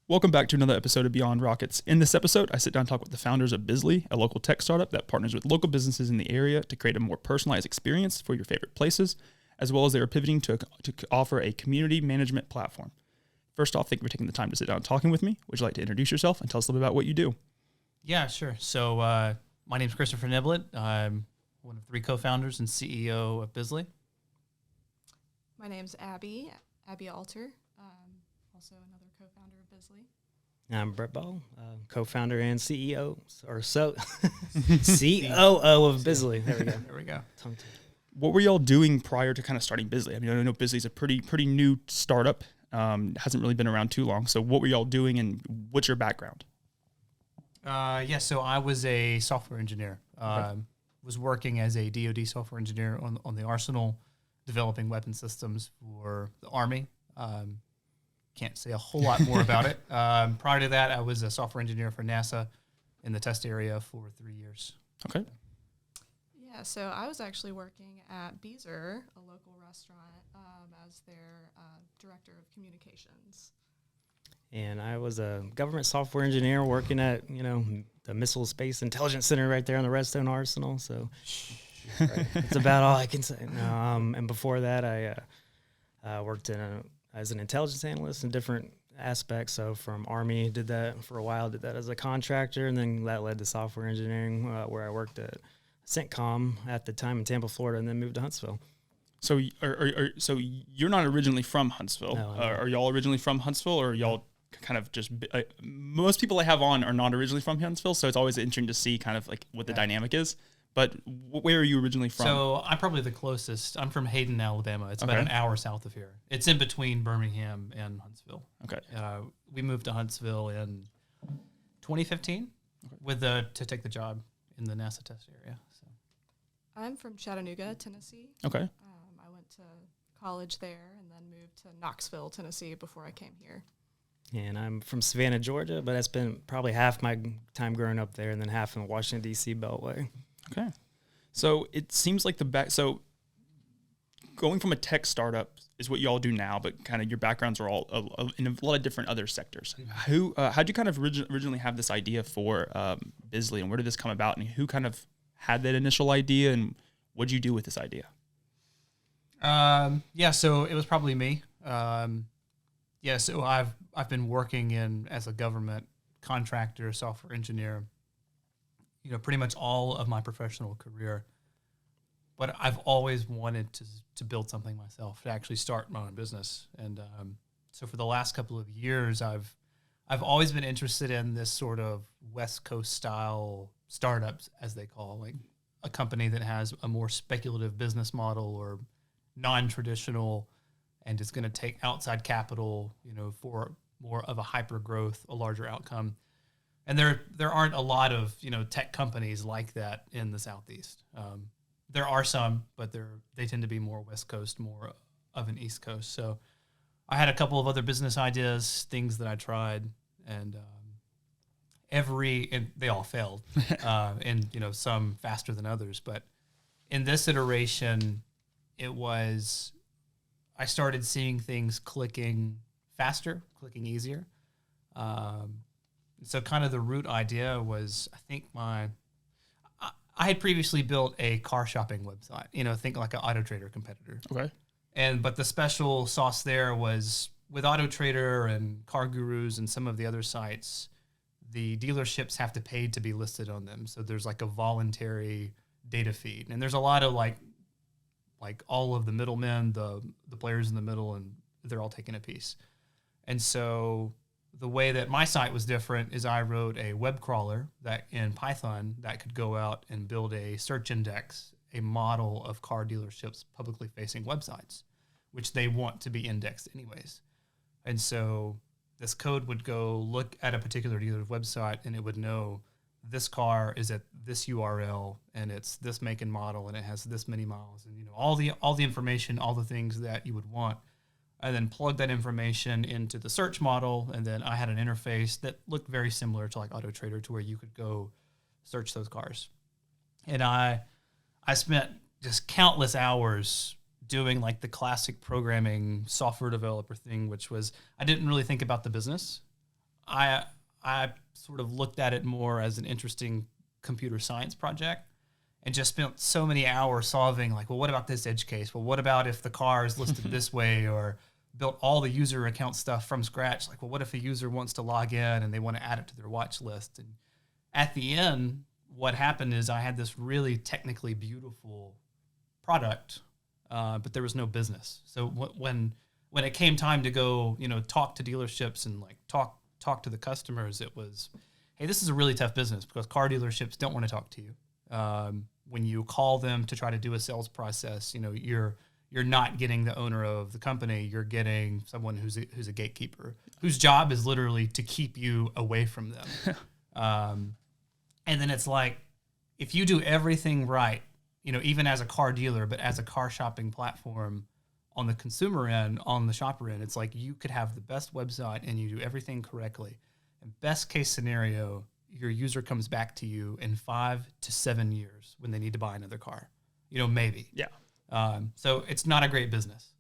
Welcome back to another episode of Beyond Rockets. In this episode, I sit down and talk with the founders of Bizzly, a local tech startup that partners with local businesses in the area to create a more personalized experience for your favorite places, as well as they are pivoting to offer a community management platform. First off, thank you for taking the time to sit down and talking with me. Would you like to introduce yourself and tell us a little bit about what you do? Yeah, sure. So my name is Christopher Niblett. I'm one of 3 co-founders and CEO of Bizzly. My name's Abby Alter, also another co-founder of Bizzly. I'm Brett Ball, co-founder and CEO, or COO of Bizzly. There we go. There we go. What were y'all doing prior to kind of starting Bizzly? I mean, I know Bizzly's a pretty new startup. Hasn't really been around too long. So what were y'all doing and what's your background? So I was a software engineer. Was working as a DoD software engineer on the Arsenal, developing weapon systems for the Army. Can't say a whole lot more about it. Prior to that, I was a software engineer for NASA in the test area for 3 years. Okay. Yeah, so I was actually working at Beezer, a local restaurant, as their director of communications. And I was a government software engineer working at, the Missile Space Intelligence Center right there on the Redstone Arsenal. So that's about all I can say. No, and before that, I worked as an intelligence analyst in different aspects. So from Army, did that for a while, did that as a contractor, and then that led to software engineering, where I worked at CENTCOM at the time in Tampa, Florida, and then moved to Huntsville. So, so you're not originally from Huntsville. No, Are y'all originally from Huntsville, or y'all kind of just? Most people I have on are not originally from Huntsville, so it's always interesting to see kind of like what the dynamic is. But where are you originally from? So I'm probably the closest. I'm from Hayden, Alabama. It's about an hour south of here. It's in between Birmingham and Huntsville. Okay. We moved to Huntsville in 2015 to take the job in the NASA test area. So I'm from Chattanooga, Tennessee. Okay. I went to college there and then moved to Knoxville, Tennessee before I came here. And I'm from Savannah, Georgia, but I spent probably half my time growing up there and then half in the Washington, D.C. Beltway. Okay. So it seems like so going from a tech startup is what you all do now, but kind of your backgrounds are all in a lot of different other sectors. How'd you kind of originally have this idea for Bizzly, and where did this come about, and who kind of had that initial idea, and what'd you do with this idea? So it was probably me. So I've been working as a government contractor, software engineer, pretty much all of my professional career. But I've always wanted to build something myself, to actually start my own business. And so for the last couple of years, I've always been interested in this sort of West Coast style startups, as they call, like a company that has a more speculative business model or non-traditional, and is going to take outside capital, for more of a hyper growth, a larger outcome. And there aren't a lot of tech companies like that in the Southeast. There are some, but they tend to be more West Coast, more of an East Coast. So I had a couple of other business ideas, things that I tried, and they all failed, and some faster than others. But in this iteration, I started seeing things clicking faster, clicking easier. So kind of the root idea was, I think I had previously built a car shopping website, think like an AutoTrader competitor. Okay. But the special sauce there was with AutoTrader and Car Gurus and some of the other sites, the dealerships have to pay to be listed on them. So there's like a voluntary data feed. And there's a lot of like all of the middlemen, the players in the middle, and they're all taking a piece. And so the way that my site was different is I wrote a web crawler that in Python that could go out and build a search index, a model of car dealerships' publicly facing websites, which they want to be indexed anyways. And so this code would go look at a particular dealer's website, and it would know this car is at this URL, and it's this make and model, and it has this many miles, and all the information, all the things that you would want. I then plugged that information into the search model, and then I had an interface that looked very similar to like AutoTrader, to where you could go search those cars. And I spent just countless hours doing like the classic programming software developer thing, which was I didn't really think about the business. I sort of looked at it more as an interesting computer science project, and just spent so many hours solving, like, well, what about this edge case? Well, what about if the car is listed this way? Or built all the user account stuff from scratch. Like, well, what if a user wants to log in and they want to add it to their watch list? And at the end, what happened is I had this really technically beautiful product, but there was no business. So when it came time to go, talk to dealerships and like talk to the customers, it was, hey, this is a really tough business because car dealerships don't want to talk to you. When you call them to try to do a sales process, you're not getting the owner of the company. You're getting someone who's a gatekeeper, whose job is literally to keep you away from them. And then it's like, if you do everything right, even as a car dealer, but as a car shopping platform on the consumer end, on the shopper end, it's like you could have the best website and you do everything correctly. And best case scenario, your user comes back to you in 5 to 7 years when they need to buy another car, maybe. Yeah. So it's not a great business.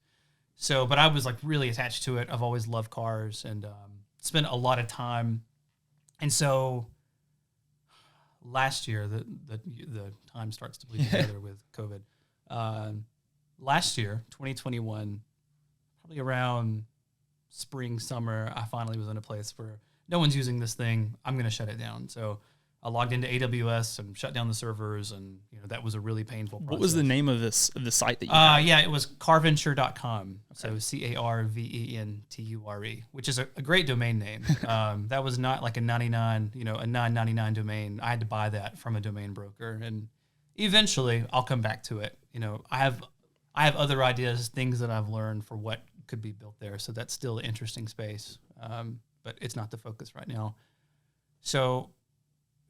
So, but I was like really attached to it. I've always loved cars and spent a lot of time. And so last year, the time starts to bleed together with COVID. Last year, 2021, probably around spring, summer, I finally was in a place where no one's using this thing. I'm going to shut it down. So I logged into AWS and shut down the servers, and that was a really painful process. What was the name of the site that you had? Yeah, it was carventure.com. Okay. So CARVENTURE, which is a great domain name. That was not like a $9.99 domain. I had to buy that from a domain broker, and eventually I'll come back to it. I have other ideas, things that I've learned for what could be built there. So that's still an interesting space, but it's not the focus right now. So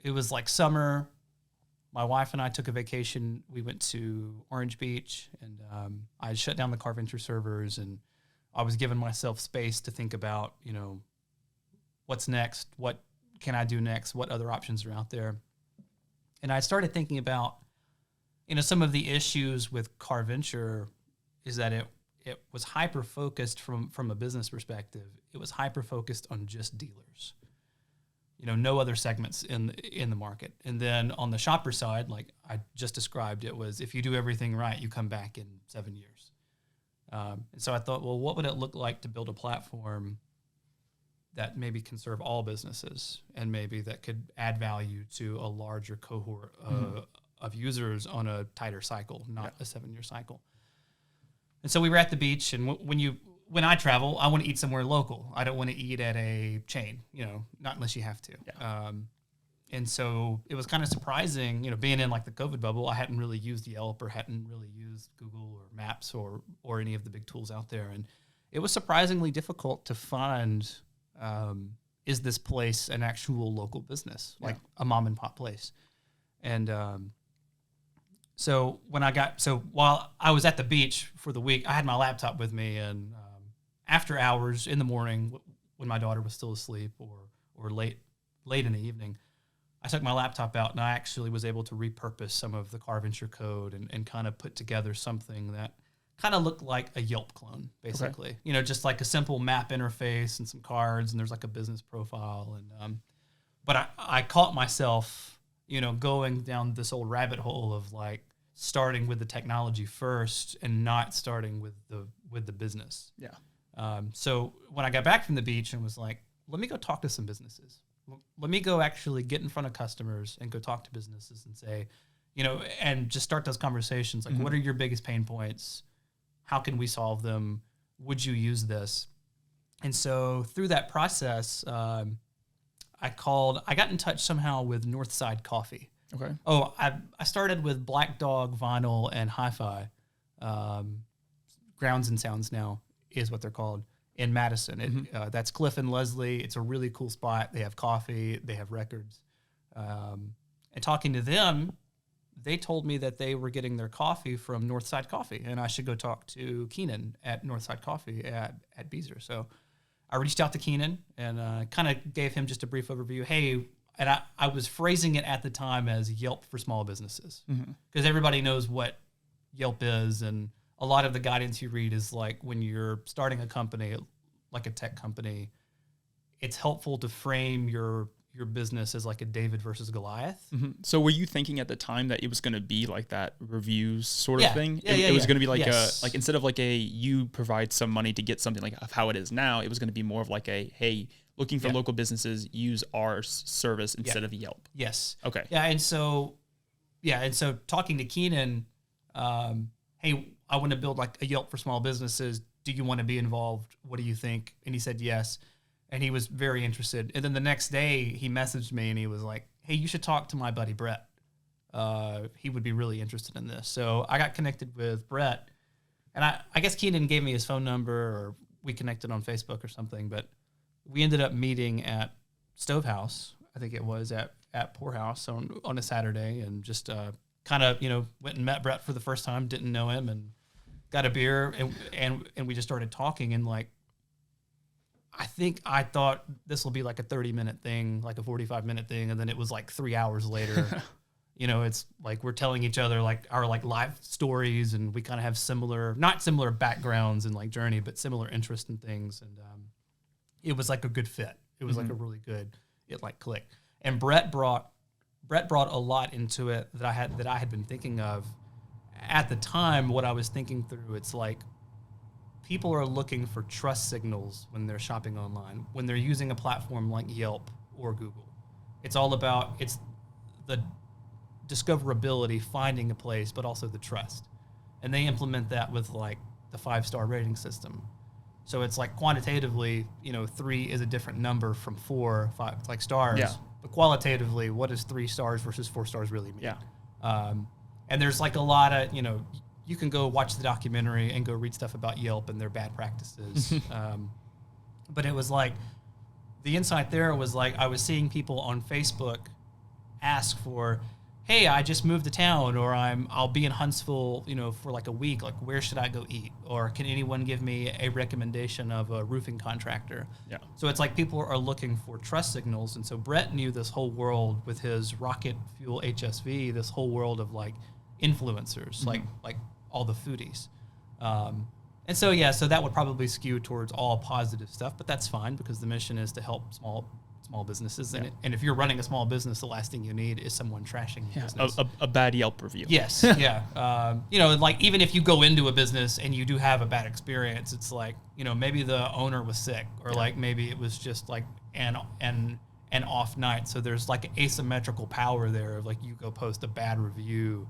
it was like summer. My wife and I took a vacation. We went to Orange Beach, and I shut down the CarVenture servers, and I was giving myself space to think about, what's next? What can I do next? What other options are out there? And I started thinking about, some of the issues with CarVenture is that it was hyper-focused from a business perspective. It was hyper-focused on just dealers. No other segments in the market. And then on the shopper side, like I just described, it was if you do everything right, you come back in 7 years. And so I thought, well, what would it look like to build a platform that maybe can serve all businesses and maybe that could add value to a larger cohort of users on a tighter cycle, not a 7-year cycle. And so we were at the beach, and when I travel, I want to eat somewhere local. I don't want to eat at a chain, not unless you have to. Yeah. And so it was kind of surprising, being in like the COVID bubble. I hadn't really used Yelp or hadn't really used Google or Maps or any of the big tools out there. And it was surprisingly difficult to find, is this place an actual local business, like a mom and pop place? And so while I was at the beach for the week, I had my laptop with me, and after hours in the morning, when my daughter was still asleep, or late in the evening, I took my laptop out, and I actually was able to repurpose some of the CarVenture code and kind of put together something that kind of looked like a Yelp clone, basically. Okay. Just like a simple map interface and some cards, and there's like a business profile. And but I caught myself, going down this old rabbit hole of like starting with the technology first and not starting with the business. Yeah. So when I got back from the beach and was like, let me go talk to some businesses. Let me go actually get in front of customers and go talk to businesses and say, and just start those conversations. Like, what are your biggest pain points? How can we solve them? Would you use this? And so through that process, I got in touch somehow with Northside Coffee. Okay. Oh, I started with Black Dog, Vinyl, and Hi-Fi. Grounds and Sounds now is what they're called in Madison. That's Cliff and Leslie. It's a really cool spot. They have coffee. They have records. And talking to them, they told me that they were getting their coffee from Northside Coffee, and I should go talk to Keenan at Northside Coffee at Beezer. So I reached out to Keenan and kind of gave him just a brief overview. Hey, and I was phrasing it at the time as Yelp for small businesses, because everybody knows what Yelp is, and a lot of the guidance you read is like when you're starting a company, like a tech company, it's helpful to frame your business as like a David versus Goliath. Mm-hmm. So were you thinking at the time that it was going to be like that reviews sort of thing? Yeah, it was going to be like yes. like instead of like you provide some money to get something like of how it is now, it was going to be more of like hey, looking for local businesses, use our service instead of Yelp. Yes. Okay. Yeah. And so talking to Keenan, hey, I want to build like a Yelp for small businesses. Do you want to be involved? What do you think? And he said yes. And he was very interested. And then the next day he messaged me and he was like, hey, you should talk to my buddy Brett. He would be really interested in this. So I got connected with Brett. And I guess Keenan gave me his phone number, or we connected on Facebook or something. But we ended up meeting at Stovehouse, I think it was, at Poorhouse on a Saturday, and just kind of, went and met Brett for the first time, didn't know him, and got a beer, and we just started talking. And like, I thought this will be like a 30-minute thing, like a 45-minute thing, and then it was like 3 hours later. It's like we're telling each other like our like life stories, and we kind of have not similar backgrounds and like journey, but similar interest in things. And it was like a good fit. It was like a really good, it like clicked. And Brett brought a lot into it that I had been thinking of at the time. What I was thinking through, it's like, people are looking for trust signals when they're shopping online, when they're using a platform like Yelp or Google. It's all about, it's the discoverability, finding a place, but also the trust. And they implement that with like the 5-star rating system. So it's like quantitatively, 3 is a different number from 4, 5, like stars. Yeah. But qualitatively, what does 3 stars versus 4 stars really mean? Yeah. And there's like a lot of, you can go watch the documentary and go read stuff about Yelp and their bad practices. But it was like, the insight there was like, I was seeing people on Facebook ask for, hey, I just moved to town, or I'll be in Huntsville, for like a week. Like, where should I go eat? Or can anyone give me a recommendation of a roofing contractor? Yeah. So it's like people are looking for trust signals. And so Brett knew this whole world with his rocket fuel HSV, this whole world of like influencers, like all the foodies. And so that would probably skew towards all positive stuff, but that's fine because the mission is to help small businesses. Yeah. And if you're running a small business, the last thing you need is someone trashing your business. A bad Yelp review. Yes. Yeah. Like even if you go into a business and you do have a bad experience, it's like, maybe the owner was sick, or like maybe it was just like an off night. So there's like asymmetrical power there of like, you go post a bad review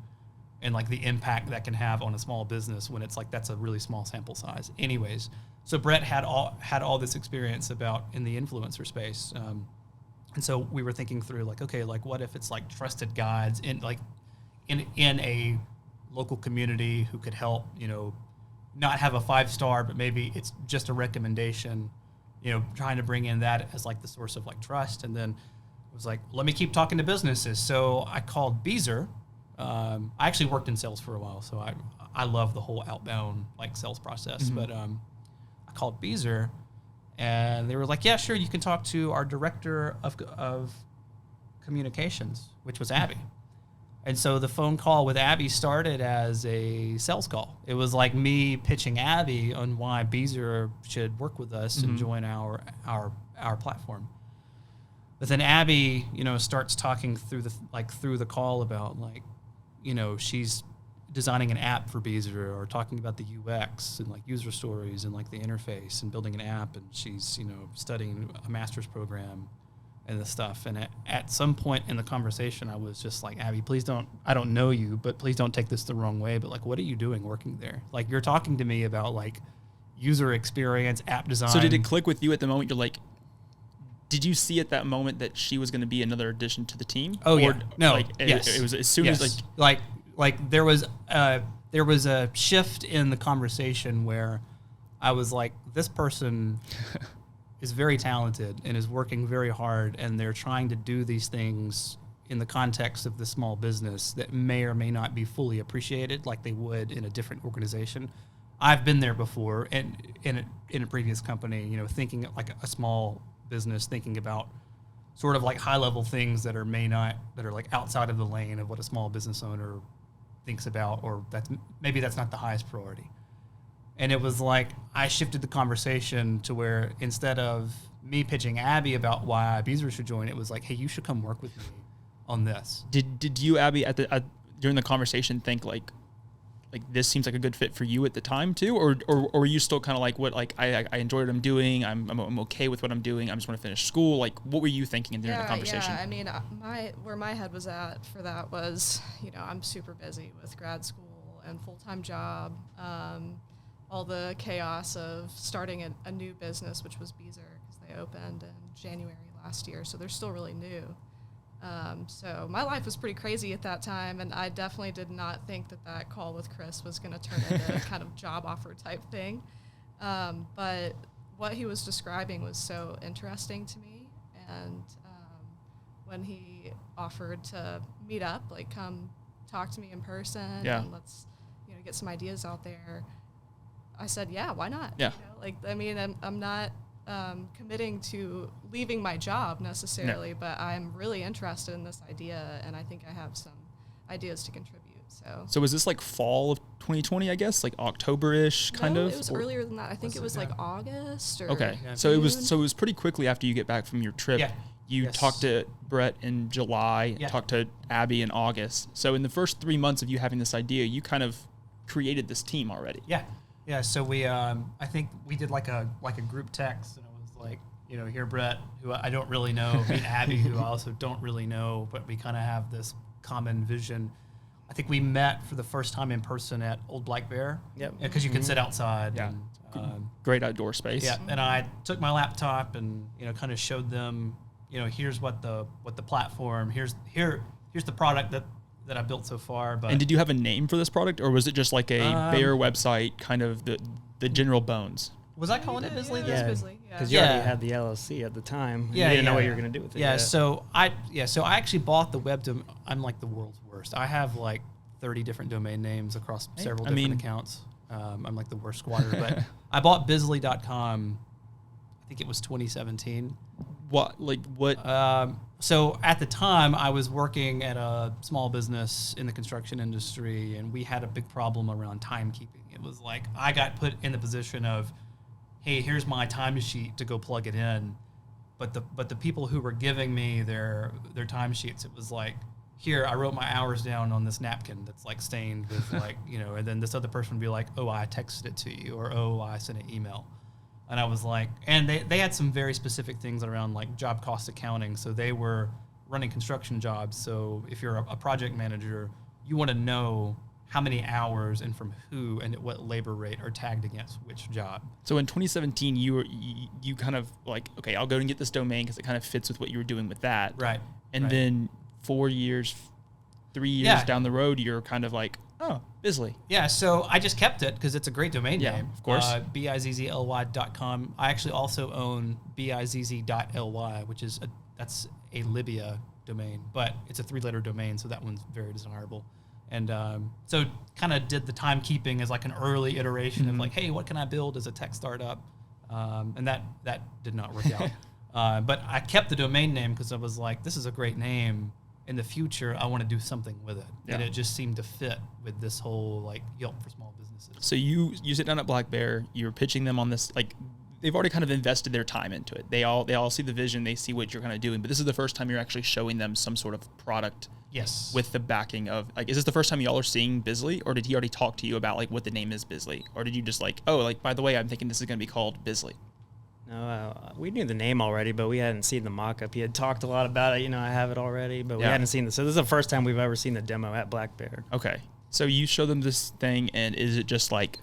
and like the impact that can have on a small business when it's like, that's a really small sample size. Anyways, so Brett had all this experience in the influencer space. And so we were thinking through like, okay, like what if it's like trusted guides in a local community who could help, not have a 5-star, but maybe it's just a recommendation, trying to bring in that as like the source of like trust. And then it was like, let me keep talking to businesses. So I called Beezer. I actually worked in sales for a while, so I love the whole outbound like sales process. Mm-hmm. But I called Beezer, and they were like, "Yeah, sure, you can talk to our director of communications," which was Abby. And so the phone call with Abby started as a sales call. It was like me pitching Abby on why Beezer should work with us and join our platform. But then Abby, starts talking through the call about like, she's designing an app for Beezer, or talking about the UX and like user stories and like the interface and building an app. And she's, studying a master's program and this stuff. And at some point in the conversation, I was just like, Abby, I don't know you, but please don't take this the wrong way. But like, what are you doing working there? Like, you're talking to me about like user experience, app design. So did it click with you at the moment? You're like, did you see at that moment that she was going to be another addition to the team? Oh, yeah. No. Like, yes. It was as soon as like there was a shift in the conversation where I was like, this person is very talented and is working very hard, and they're trying to do these things in the context of the small business that may or may not be fully appreciated like they would in a different organization. I've been there before, and in a previous company, thinking like a small business, thinking about sort of like high level things that are like outside of the lane of what a small business owner thinks about, or that's not the highest priority. And it was like I shifted the conversation to where instead of me pitching Abby about why Beezer should join, it was like, hey, you should come work with me on this. Did you, Abby, during the conversation think like this seems like a good fit for you at the time too, or were you still kind of like, what, like I enjoy what I'm doing, I'm okay with what I'm doing, I just want to finish school? Like, what were you thinking during the conversation? Yeah, I mean, where my head was at for that was, I'm super busy with grad school and full-time job, all the chaos of starting a new business, which was Beezer, because they opened in January last year, so they're still really new. So my life was pretty crazy at that time, and I definitely did not think that call with Chris was going to turn into a kind of job offer type thing. But what he was describing was so interesting to me, and when he offered to meet up, like come talk to me in person, and let's get some ideas out there, I said, yeah, why not? Yeah. I'm not committing to leaving my job necessarily, but I'm really interested in this idea, and I think I have some ideas to contribute. So was this like fall of 2020, I guess, like October-ish kind of? It was earlier than that. I think it was like August or okay. June. So it was pretty quickly after you get back from your trip. Yeah. You talked to Brett in July, talked to Abby in August. So in the first 3 months of you having this idea, you kind of created this team already. Yeah. Yeah, so we, I think we did like a group text, and it was like, here Brett, who I don't really know, meet Abby, who I also don't really know, but we kind of have this common vision. I think we met for the first time in person at Old Black Bear. Yep. Because you can sit outside. Yeah. And, great outdoor space. Yeah, and I took my laptop and kind of showed them, here's what the platform, here's the product that I built so far. But and did you have a name for this product, or was it just like a Bear website, kind of the general bones? Was I calling it Bizzly? Yeah, it was Bizzly, because you already had the LLC at the time. Yeah, you didn't know what you were going to do with it. Yeah, so I actually bought the web domain. I'm like the world's worst. I have like 30 different domain names across several different accounts. I'm like the worst squatter, but I bought Bizzly.com. I think it was 2017. What? So at the time, I was working at a small business in the construction industry, and we had a big problem around timekeeping. It was like I got put in the position of, hey, here's my timesheet to go plug it in, but the people who were giving me their timesheets, it was like, here, I wrote my hours down on this napkin that's like stained with like, and then this other person would be like, oh, I texted it to you, or oh, I sent an email. And I was like, and they had some very specific things around like job cost accounting. So they were running construction jobs. So if you're a project manager, you want to know how many hours and from who and at what labor rate are tagged against which job. So in 2017, you kind of like, okay, I'll go and get this domain because it kind of fits with what you were doing with that. Right. And then 3 years down the road, you're kind of like, oh, Bizzly. Yeah, so I just kept it because it's a great domain name. Of course. Bizzly.com. I actually also own Bizzly.ly, which is that's a Libya domain, but it's a 3-letter domain, so that one's very desirable. And so kind of did the timekeeping as like an early iteration of like, hey, what can I build as a tech startup? And that did not work out. But I kept the domain name because I was like, this is a great name. In the future, I want to do something with it. Yeah. And it just seemed to fit with this whole like Yelp for small businesses. So you sit down at Black Bear, you're pitching them on this, like they've already kind of invested their time into it. They all see the vision, they see what you're kind of doing, but this is the first time you're actually showing them some sort of product. Yes. With the backing of, like, is this the first time y'all are seeing Bizzly, or did he already talk to you about like what the name is Bizzly? Or did you just like, oh, like, by the way, I'm thinking this is going to be called Bizzly? No, we knew the name already, but we hadn't seen the mock-up. He had talked a lot about it. I have it already, but we hadn't seen this. So this is the first time we've ever seen the demo at Black Bear. Okay. So you show them this thing, and is it just like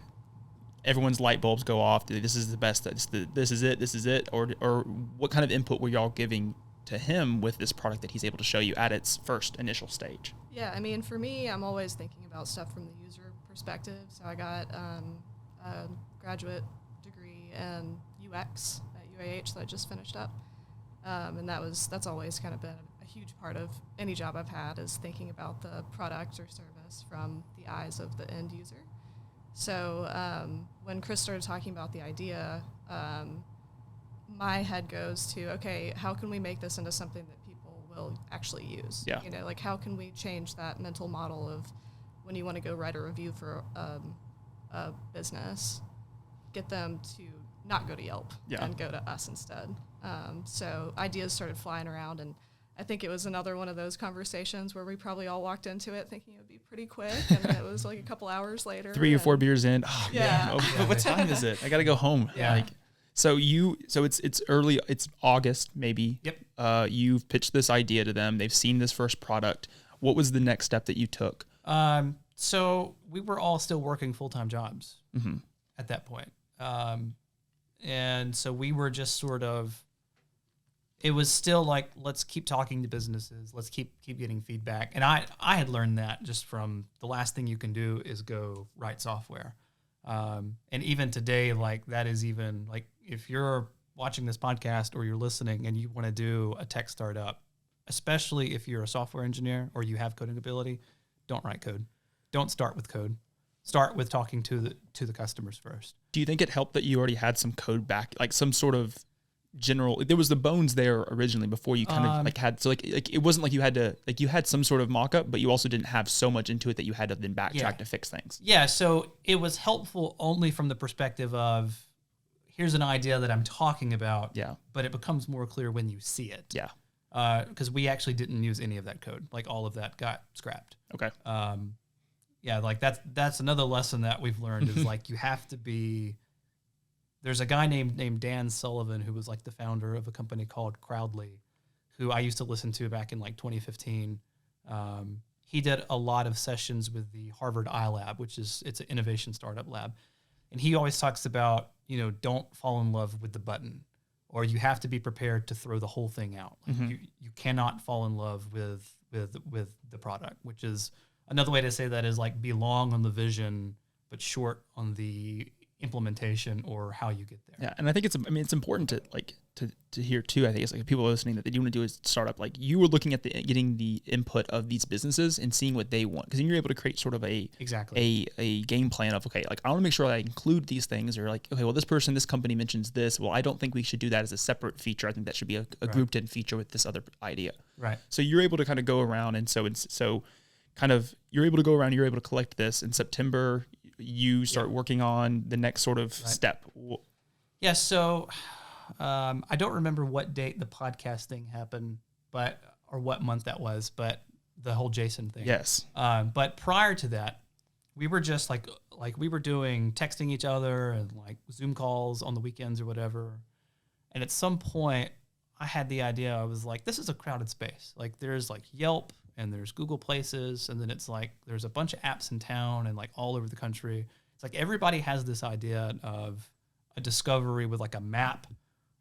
everyone's light bulbs go off? This is the best. This is it. Or what kind of input were y'all giving to him with this product that he's able to show you at its first initial stage? Yeah, I mean, for me, I'm always thinking about stuff from the user perspective. So I got a graduate degree in UX at UAH that I just finished up, and that's always kind of been a huge part of any job I've had, is thinking about the product or service from the eyes of the end user. So when Chris started talking about the idea, my head goes to, okay, how can we make this into something that people will actually use? Yeah. Like how can we change that mental model of when you want to go write a review for a business, get them to not go to Yelp Yeah. and go to us instead. So ideas started flying around, and I think it was another one of those conversations where we probably all walked into it thinking it would be pretty quick, and it was like a couple hours later. 3 or 4 beers in. Oh, Yeah. man. Oh, what time is it? I got to go home. Yeah. Like, so it's early, it's August maybe. Yep. You've pitched this idea to them. They've seen this first product. What was the next step that you took? So we were all still working full-time jobs Mm-hmm. at that point. And so we were just sort of, it was still like, let's keep talking to businesses. Let's keep getting feedback. And I had learned that just from the last thing you can do is go write software. And even today, like that is even like, if you're watching this podcast or you're listening and you want to do a tech startup, especially if you're a software engineer or you have coding ability, don't write code. Don't start with code. Start with talking to the customers first. Do you think it helped that you already had some code back, like some sort of general, there was the bones there originally before you kind of like had, so like it wasn't like you had to, like you had some sort of mock-up, but you also didn't have so much into it that you had to then backtrack to fix things. Yeah, so it was helpful only from the perspective of, here's an idea that I'm talking about, but it becomes more clear when you see it. Yeah. Because we actually didn't use any of that code. Like all of that got scrapped. Okay. Yeah, like that's another lesson that we've learned is like you have to be. There's a guy named Dan Sullivan who was like the founder of a company called Crowdly, who I used to listen to back in like 2015. He did a lot of sessions with the Harvard iLab, it's an innovation startup lab, and he always talks about, you know, don't fall in love with the button, or you have to be prepared to throw the whole thing out. Like you cannot fall in love with the product, which is another way to say that is like be long on the vision, but short on the implementation or how you get there. Yeah, and I think it's important to like to hear too. I think it's like people listening that they do want to do is startup. Like you were looking at getting the input of these businesses and seeing what they want, because then you're able to create sort of a game plan of, okay, like I want to make sure that I include these things, or like, okay, well this company mentions this. Well, I don't think we should do that as a separate feature. I think that should be a grouped in feature with this other idea. Right. So you're able to kind of go around, and so kind of you're able to go around. You're able to collect this in September. You start working on the next sort of step. Yeah, so I don't remember what date the podcasting happened, or what month that was, but the whole Jason thing. Yes. But prior to that, we were just like we were doing texting each other and like Zoom calls on the weekends or whatever. And at some point, I had the idea. I was like, this is a crowded space. Like there's like Yelp, and there's Google Places, and then it's like there's a bunch of apps in town and like all over the country. It's like everybody has this idea of a discovery with like a map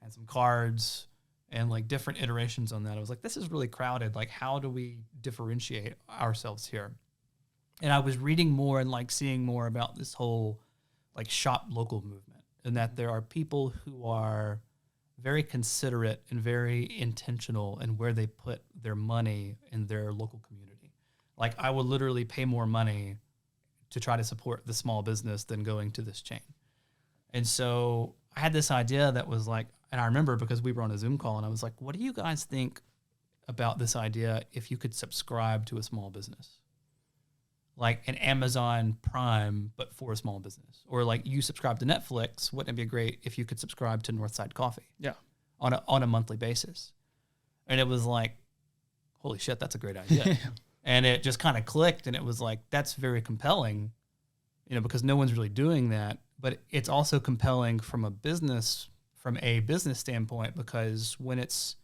and some cards and like different iterations on that. I was like, this is really crowded. Like, how do we differentiate ourselves here? And I was reading more and like seeing more about this whole like shop local movement, and that there are people who are very considerate and very intentional in where they put their money in their local community. Like I would literally pay more money to try to support the small business than going to this chain. And so I had this idea that was like, and I remember because we were on a Zoom call and I was like, what do you guys think about this idea if you could subscribe to a small business? Like an Amazon Prime, but for a small business. Or like you subscribe to Netflix, wouldn't it be great if you could subscribe to Northside Coffee? Yeah. On a monthly basis. And it was like, holy shit, that's a great idea. And it just kind of clicked, and it was like, that's very compelling, you know, because no one's really doing that. But it's also compelling from a business standpoint, because when it's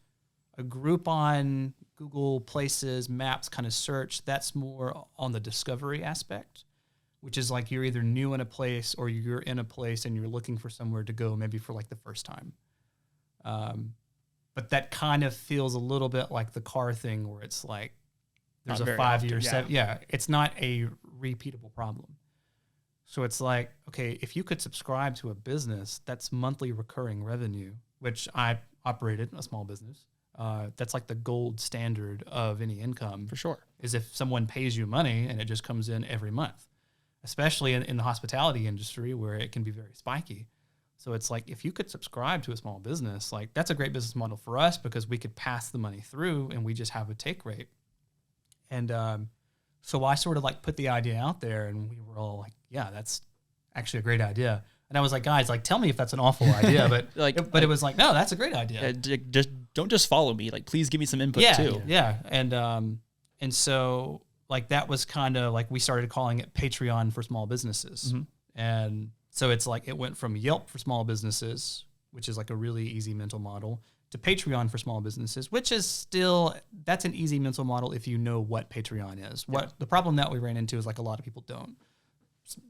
a group on Google Places, Maps kind of search, that's more on the discovery aspect, which is like you're either new in a place or you're in a place and you're looking for somewhere to go, maybe for like the first time. But that kind of feels a little bit like the car thing, where it's like there's Not a very 5 year often, set. Yeah, it's not a repeatable problem. So it's like, okay, if you could subscribe to a business, that's monthly recurring revenue, which I operated a small business. That's like the gold standard of any income. For sure. Is if someone pays you money and it just comes in every month, especially in the hospitality industry where it can be very spiky. So it's like, if you could subscribe to a small business, like that's a great business model for us, because we could pass the money through and we just have a take rate. And so I sort of like put the idea out there, and we were all like, yeah, that's actually a great idea. And I was like, guys, like, tell me if that's an awful idea. But it was like, no, that's a great idea. Just don't just follow me. Like, please give me some input too. Yeah. And so like that was kind of like we started calling it Patreon for small businesses. And so it's like it went from Yelp for small businesses, which is like a really easy mental model, to Patreon for small businesses, which is still, that's an easy mental model if you know what Patreon is. What the problem that we ran into is like a lot of people don't.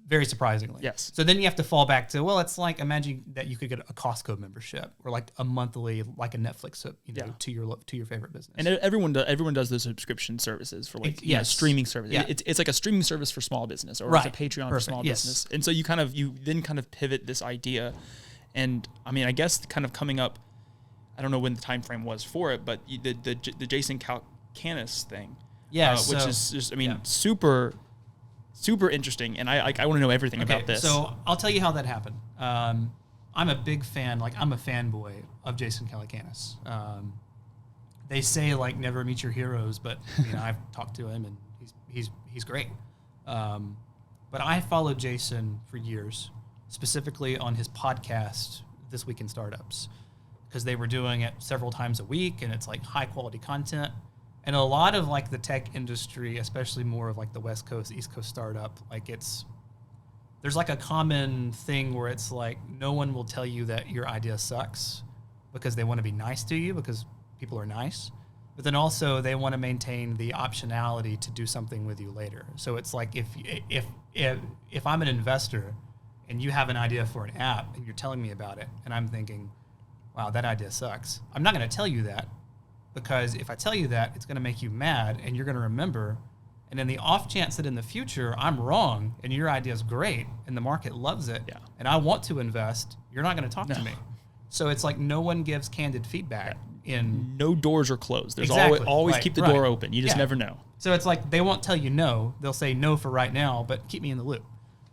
Very surprisingly. Yes. So then you have to fall back to, well, it's like, imagine that you could get a Costco membership or like a monthly, like a Netflix, to your favorite business. And everyone does those subscription services for like streaming service. Yeah. It's like a streaming service for small business, or it's a Patreon for small business. And so you then kind of pivot this idea. And I mean, I guess kind of coming up, I don't know when the time frame was for it, but the Jason Canis thing, which is just, I mean, super interesting, and I want to know everything about this. So I'll tell you how that happened. I'm a big fan, like I'm a fanboy of Jason Calacanis. They say like never meet your heroes, but I've talked to him and he's great. But I followed Jason for years, specifically on his podcast, This Week in Startups, because they were doing it several times a week, and it's like high quality content. And a lot of like the tech industry, especially more of like the West Coast, East Coast startup, like there's like a common thing where it's like no one will tell you that your idea sucks because they want to be nice to you because people are nice. But then also they want to maintain the optionality to do something with you later. So it's like if I'm an investor and you have an idea for an app and you're telling me about it and I'm thinking, wow, that idea sucks, I'm not going to tell you that. Because if I tell you that, it's going to make you mad and you're going to remember. And in the off chance that in the future I'm wrong and your idea is great and the market loves it and I want to invest, you're not going to talk to me. So it's like no one gives candid feedback. No doors are closed. There's always keep the door open. You just never know. So it's like they won't tell you no. They'll say no for right now, but keep me in the loop.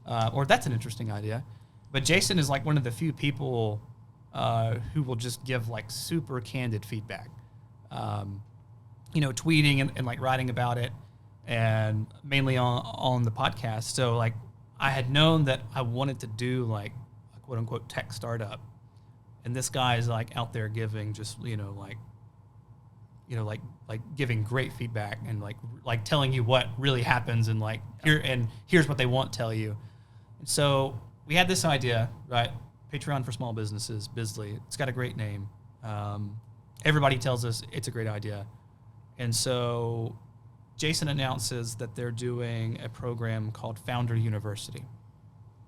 Or that's an interesting idea. But Jason is like one of the few people who will just give like super candid feedback. Tweeting and like writing about it, and mainly on the podcast. So like I had known that I wanted to do like a quote unquote tech startup, and this guy is like out there giving just giving great feedback and like telling you what really happens and like here's what they won't tell you. And so we had this idea, right? Patreon for small businesses, Bizzly. It's got a great name. Everybody tells us it's a great idea. And so Jason announces that they're doing a program called Founder University.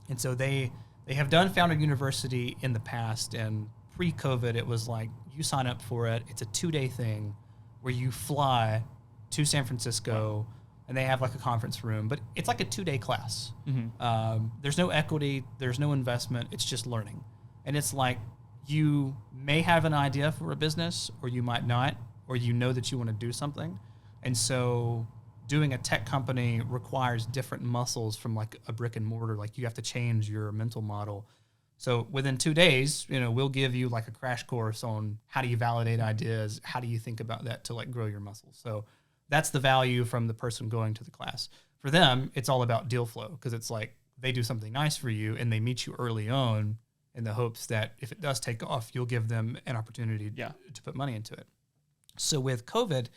And so they have done Founder University in the past, and pre-COVID, it was like you sign up for it. It's a 2-day thing where you fly to San Francisco, and they have like a conference room, but it's like a 2-day class. There's no equity, there's no investment, it's just learning. And it's like, you may have an idea for a business, or you might not, or that you want to do something. And so doing a tech company requires different muscles from like a brick and mortar. Like you have to change your mental model. So within 2 days, we'll give you like a crash course on how do you validate ideas? How do you think about that to like grow your muscles? So that's the value from the person going to the class. For them, it's all about deal flow, because it's like they do something nice for you and they meet you early on in the hopes that if it does take off, you'll give them an opportunity to put money into it. So with COVID,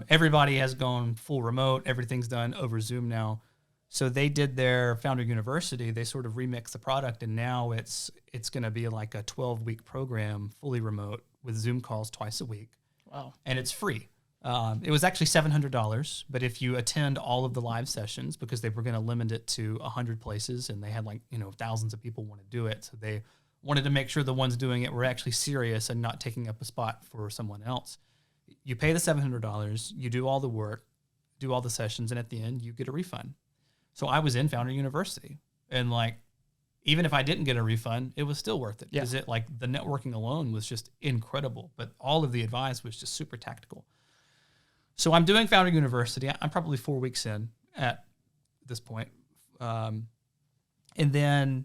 everybody has gone full remote. Everything's done over Zoom now. So they did their Founder University. They sort of remixed the product, and now it's going to be like a 12-week program, fully remote, with Zoom calls twice a week. Wow. And it's free. It was actually $700, but if you attend all of the live sessions, because they were going to limit it to 100 places, and they had thousands of people want to do it, so they wanted to make sure the ones doing it were actually serious and not taking up a spot for someone else. You pay the $700, you do all the work, do all the sessions, and at the end, you get a refund. So I was in Founder University, and even if I didn't get a refund, it was still worth it, because the networking alone was just incredible, but all of the advice was just super tactical. So I'm doing Founder University. I'm probably 4 weeks in at this point. And then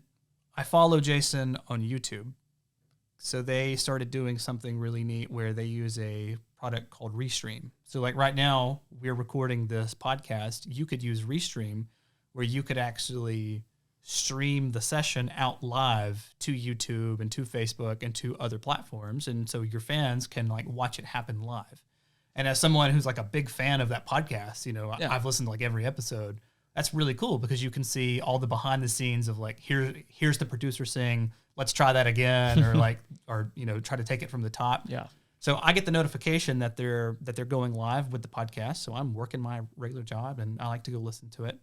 I follow Jason on YouTube. So they started doing something really neat where they use a product called Restream. So right now we're recording this podcast. You could use Restream, where you could actually stream the session out live to YouTube and to Facebook and to other platforms. And so your fans can like watch it happen live. And as someone who's like a big fan of that podcast, you know, I've listened to like every episode. That's really cool because you can see all the behind the scenes of like, here's the producer saying, let's try that again, or like, or, you know, try to take it from the top. Yeah. So I get the notification that they're going live with the podcast. So I'm working my regular job and I like to go listen to it.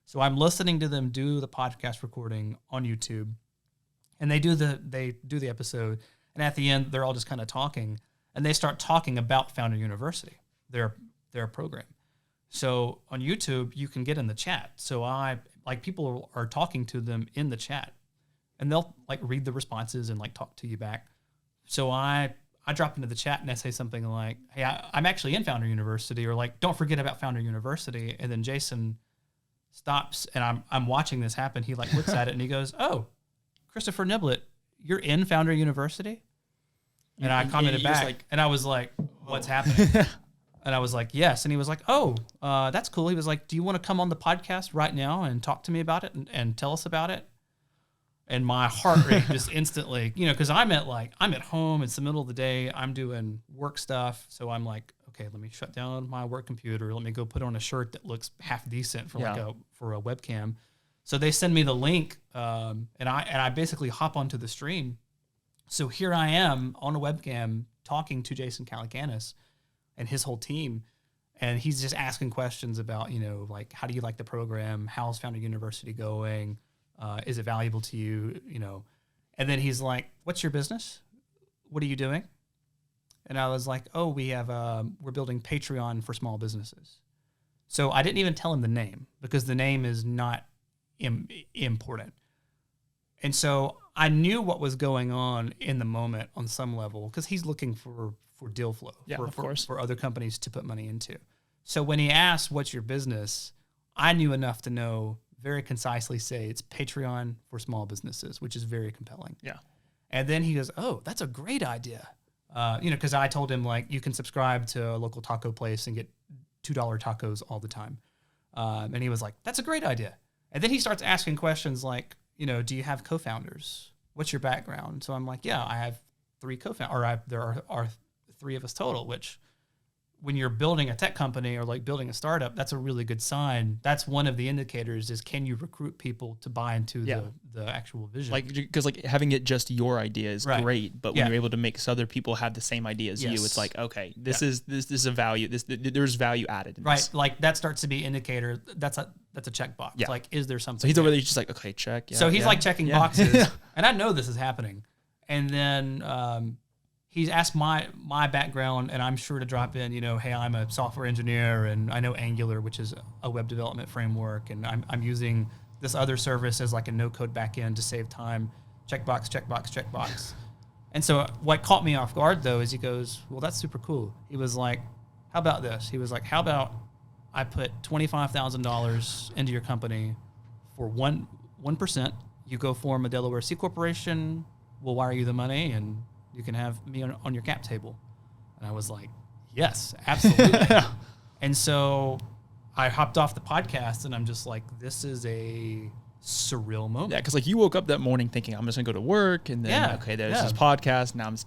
So I'm listening to them do the podcast recording on YouTube, and they do the episode. And at the end, they're all just kind of talking, and they start talking about Founder University, their program. So on YouTube, you can get in the chat. So people are talking to them in the chat, and they'll like read the responses and like talk to you back. So I drop into the chat and I say something like, hey, I'm actually in Founder University, or like, don't forget about Founder University. And then Jason stops, and I'm watching this happen. He like looks at it and he goes, oh, Christopher Niblett, you're in Founder University? And I commented back, and I was like, what's happening? And I was like, yes. And he was like, oh, that's cool. He was like, do you want to come on the podcast right now and talk to me about it and tell us about it? And my heart rate just instantly, you know, because I'm at home. It's the middle of the day. I'm doing work stuff. So I'm like, okay, let me shut down my work computer. Let me go put on a shirt that looks half decent for for a webcam. So they send me the link, and I basically hop onto the stream. So here I am on a webcam talking to Jason Calacanis and his whole team. And he's just asking questions about, you know, like, how do you like the program? How's Founder University going? Is it valuable to you? You know, and then he's like, what's your business? What are you doing? And I was like, oh, we're building Patreon for small businesses. So I didn't even tell him the name because the name is not important. And so I knew what was going on in the moment on some level because he's looking for deal flow for other companies to put money into. So when he asked, what's your business? I knew enough to know very concisely say it's Patreon for small businesses, which is very compelling. Yeah. And then he goes, oh, that's a great idea. You know, because I told him, like, you can subscribe to a local taco place and get $2 tacos all the time. And he was like, that's a great idea. And then he starts asking questions like, you know, do you have co-founders? What's your background? So I'm like, yeah, I have 3 co-founders, or there are 3 of us total, which when you're building a tech company or like building a startup, that's a really good sign. That's one of the indicators is, can you recruit people to buy into the actual vision? Like, because like having it just your idea is great, but when you're able to make other people have the same idea as you, it's like, okay, this is a value. There's value added. In this. Like that starts to be indicator. That's a checkbox. Yeah. Like, is there something? So he's over there. He's just like, okay, check. Yeah, so he's like checking boxes, and I know this is happening. And then he's asked my background, and I'm sure to drop in, you know, hey, I'm a software engineer, and I know Angular, which is a web development framework, and I'm using this other service as like a no-code backend to save time. Checkbox, checkbox, checkbox. And so what caught me off guard, though, is he goes, well, that's super cool. He was like, how about this? He was like, how about I put $25,000 into your company for 1%. You go form a Delaware C corporation. We'll wire you the money, and you can have me on your cap table. And I was like, yes, absolutely. And so I hopped off the podcast, and I'm just like, this is a surreal moment. Yeah, because like you woke up that morning thinking, I'm just gonna go to work, and then there's this podcast. Now I'm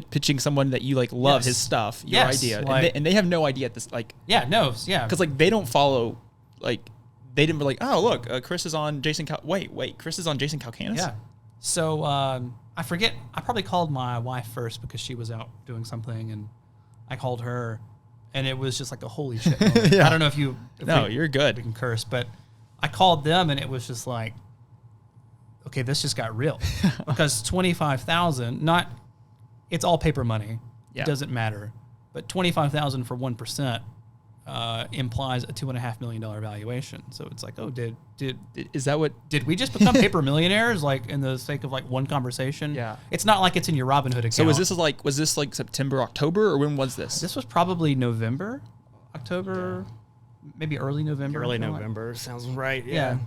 pitching someone that you like love his stuff, your idea, like, and they have no idea at this like because like they don't follow like they didn't be like, oh look, Chris is on Jason Chris is on Jason Calacanis. Yeah. So I forget. I probably called my wife first because she was out doing something, and I called her, and it was just like a holy shit moment. I don't know if you're good. We can curse, but I called them, and it was just like, okay, this just got real. Because $25,000, it's all paper money. Yeah. It doesn't matter. But $25,000 for 1% implies a $2.5 million valuation. So it's like, oh, did we just become paper millionaires? Like in the sake of like one conversation? Yeah. It's not like it's in your Robinhood account. So was this like September, October, or when was this? This was probably November, October. Yeah. Maybe early November. Early November sounds right. Yeah.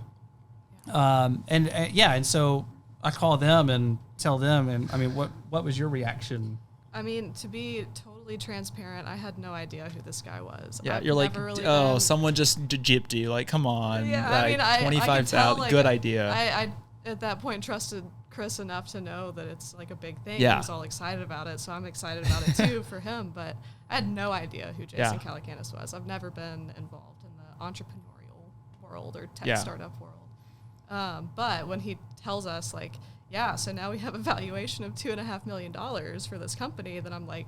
And so I call them and tell them, and I mean, what was your reaction I mean, to be totally transparent, I had no idea who this guy was. Yeah, I've you're like, never really oh, been- someone just gypped you. Like, come on. Yeah, like, I mean, I 25,000, like, good idea. I at that point trusted Chris enough to know that it's like a big thing. Yeah. He was all excited about it, so I'm excited about it too for him. But I had no idea who Jason Calacanis was. I've never been involved in the entrepreneurial world or tech startup world. But when he tells us like, yeah, so now we have a valuation of $2.5 million for this company, then I'm like,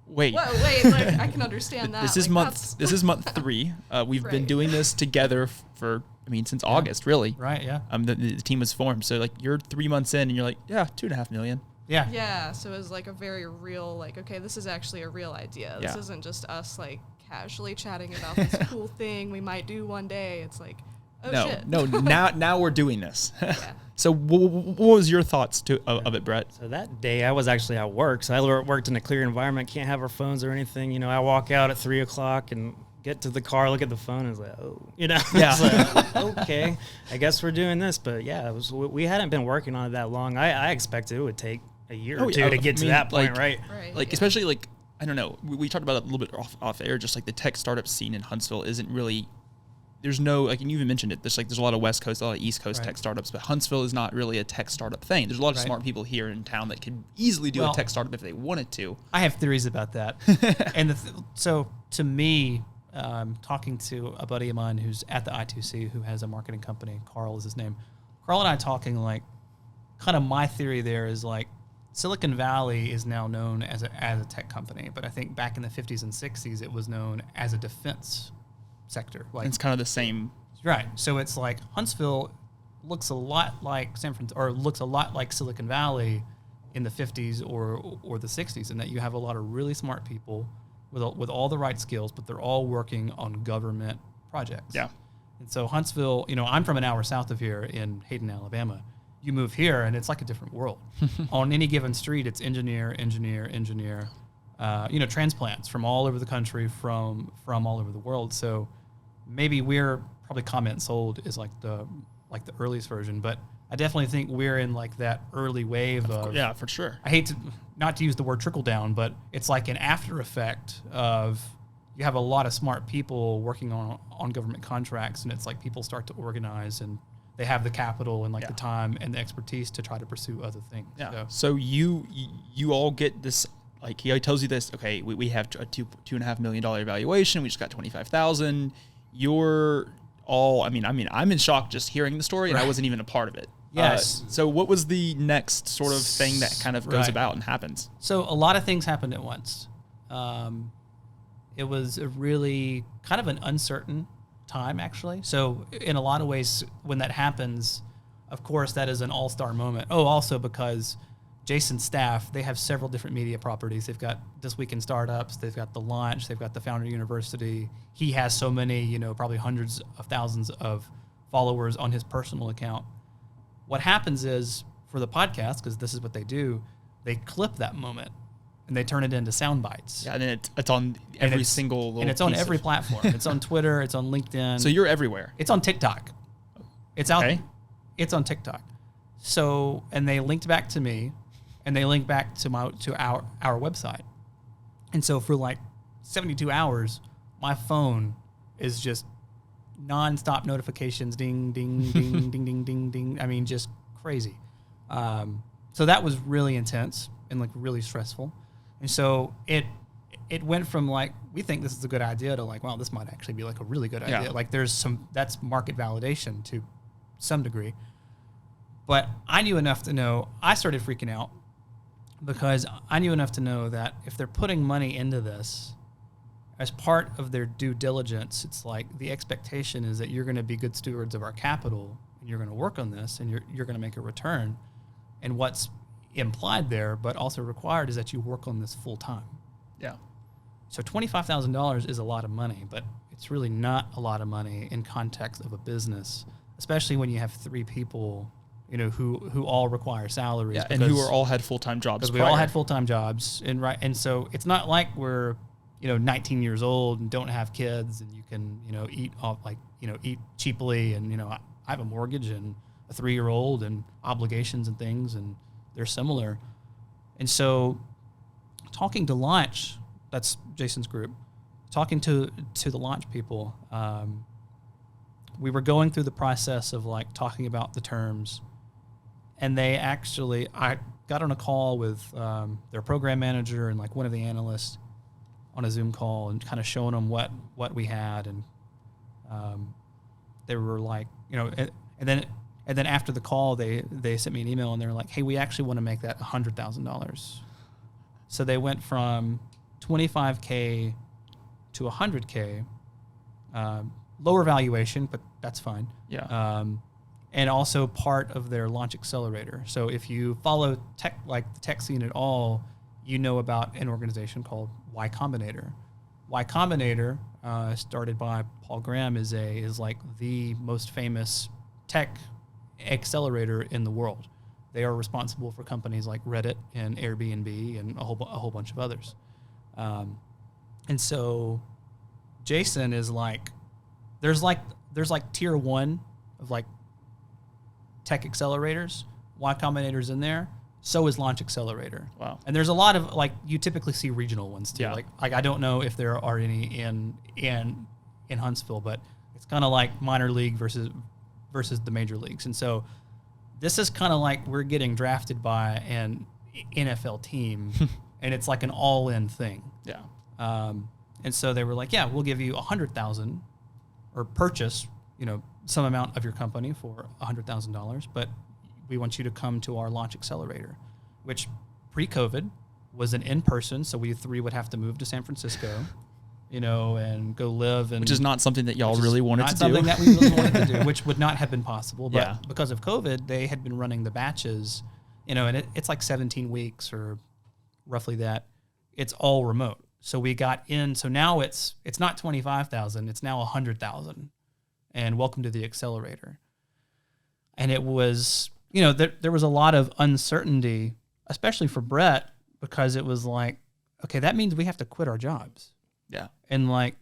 wait, whoa, wait, like I can understand that. This is like, month. This is month 3. We've been Right. doing this together for, I mean, since August, really. Right. Yeah. The team was formed. So like, you're 3 months in, and you're like, yeah, $2.5 million. Yeah. Yeah, so it was like a very real, like, okay, this is actually a real idea. This Yeah. isn't just us like casually chatting about this cool thing we might do one day. It's like, oh no, shit. no. Now we're doing this. Yeah. So what was your thoughts of it, Brett? So that day I was actually at work. So I worked in a clear environment, can't have our phones or anything. You know, I walk out at 3 o'clock and get to the car, look at the phone, and it's like, oh, you know, Yeah. it's like, okay, I guess we're doing this. But yeah, we hadn't been working on it that long. I expected it would take a year or two to get to that point, right? Right. Like, yeah. especially like, I don't know, we talked about it a little bit off air, just like the tech startup scene in Huntsville isn't really, there's no, like, and you even mentioned it, there's a lot of West Coast, a lot of East Coast Right. tech startups, but Huntsville is not really a tech startup thing. There's a lot of Right. smart people here in town that could easily do Well, a tech startup if they wanted to. I have theories about that. And so to me, talking to a buddy of mine who's at the I2C, who has a marketing company, Carl is his name. Carl and I talking, like, kind of my theory there is like Silicon Valley is now known as a tech company, but I think back in the 50s and 60s it was known as a defense sector. Like, It's kind of the same. right. So it's like Huntsville looks a lot like looks a lot like Silicon Valley in the 50s or the 60s, in that you have a lot of really smart people with all the right skills, but they're all working on government projects. Yeah. And so Huntsville, you know, I'm from an hour south of here in Hayden, Alabama. You move here and it's like a different world. On any given street, it's engineer. You know, transplants from all over the country, from all over the world. So maybe we're probably comment sold is like the earliest version, but I definitely think we're in like that early wave of, Yeah, for sure. I hate to not to use the word trickle down, but it's like an after effect of, you have a lot of smart people working on government contracts, and it's like people start to organize and they have the capital and like the time and the expertise to try to pursue other things. Yeah. So you all get this, like, he tells you this, okay, we have a $2.5 million evaluation. We just got 25,000. You're all, I mean, I'm in shock just hearing the story, and I wasn't even a part of it. Yes. So what was the next sort of thing that kind of goes Right. about and happens? So a lot of things happened at once. It was a really kind of an uncertain time, actually. So in a lot of ways, when that happens, of course, that is an all-star moment. Oh, also because Jason's staff, they have several different media properties. They've got This Week in Startups, they've got The Launch, they've got the Founder University. He has so many, you know, probably hundreds of thousands of followers on his personal account. What happens is, for the podcast, because this is what they do, they clip that moment and they turn it into sound bites. Yeah, and then it's on every single little And it's on piece every of- platform. It's on Twitter, it's on LinkedIn. So you're everywhere. It's on TikTok. It's out. Okay. It's on TikTok. So, and they linked back to me, and they linked back to our website. And so for like 72 hours, my phone is just nonstop notifications, ding, ding, ding, ding, ding, ding, ding. I mean, just crazy. So that was really intense and like really stressful. And so it went from like, we think this is a good idea, to like, wow, this might actually be like a really good idea. Yeah. Like that's market validation to some degree. But I knew enough to know, I started freaking out because I knew enough to know that if they're putting money into this as part of their due diligence, it's like the expectation is that you're going to be good stewards of our capital, and you're going to work on this, and you're going to make a return. And what's implied there, but also required, is that you work on this full time. Yeah. So $25,000 is a lot of money, but it's really not a lot of money in context of a business, especially when you have 3 people, you know, who all require salaries. Yeah, and who are all had full-time jobs. Because we all had full-time jobs, and so it's not like we're, you know, 19 years old and don't have kids, and you can, you know, eat cheaply, and, you know, I have a mortgage and a 3-year-old and obligations and things, and they're similar. And so talking to launch, that's Jason's group, talking to the launch people, we were going through the process of like talking about the terms, and I got on a call with their program manager and like one of the analysts on a Zoom call and kind of showing them what we had, and they were like, and then after the call they sent me an email and they were like, hey, we actually want to make that $100,000. So they went from $25K to $100K, lower valuation, but that's fine. Yeah. And also part of their launch accelerator. So if you follow tech, like the tech scene at all, you know about an organization called Y Combinator. Y Combinator, started by Paul Graham, is like the most famous tech accelerator in the world. They are responsible for companies like Reddit and Airbnb and a whole bunch of others. And so Jason is like, there's like tier one of like tech accelerators. Y Combinator's in there. So is Launch Accelerator. Wow. And there's a lot of like, you typically see regional ones too. Yeah. Like I don't know if there are any in Huntsville, but it's kind of like minor league versus the major leagues. And so this is kind of like we're getting drafted by an NFL team, and it's like an all-in thing. Yeah. And so they were like, yeah, we'll give you $100,000 or purchase, some amount of your company for $100,000, but we want you to come to our launch accelerator, which pre-COVID was an in-person. So we three would have to move to San Francisco, and go live. Which is not something that y'all really wanted to do. Not something that we really wanted to do, which would not have been possible. But Yeah. because of COVID, they had been running the batches, and it's like 17 weeks or roughly that. It's all remote. So we got in. So now it's not 25,000. It's now 100,000. And welcome to the accelerator. And it was, there was a lot of uncertainty, especially for Brett, because it was like, okay, that means we have to quit our jobs. Yeah. And like,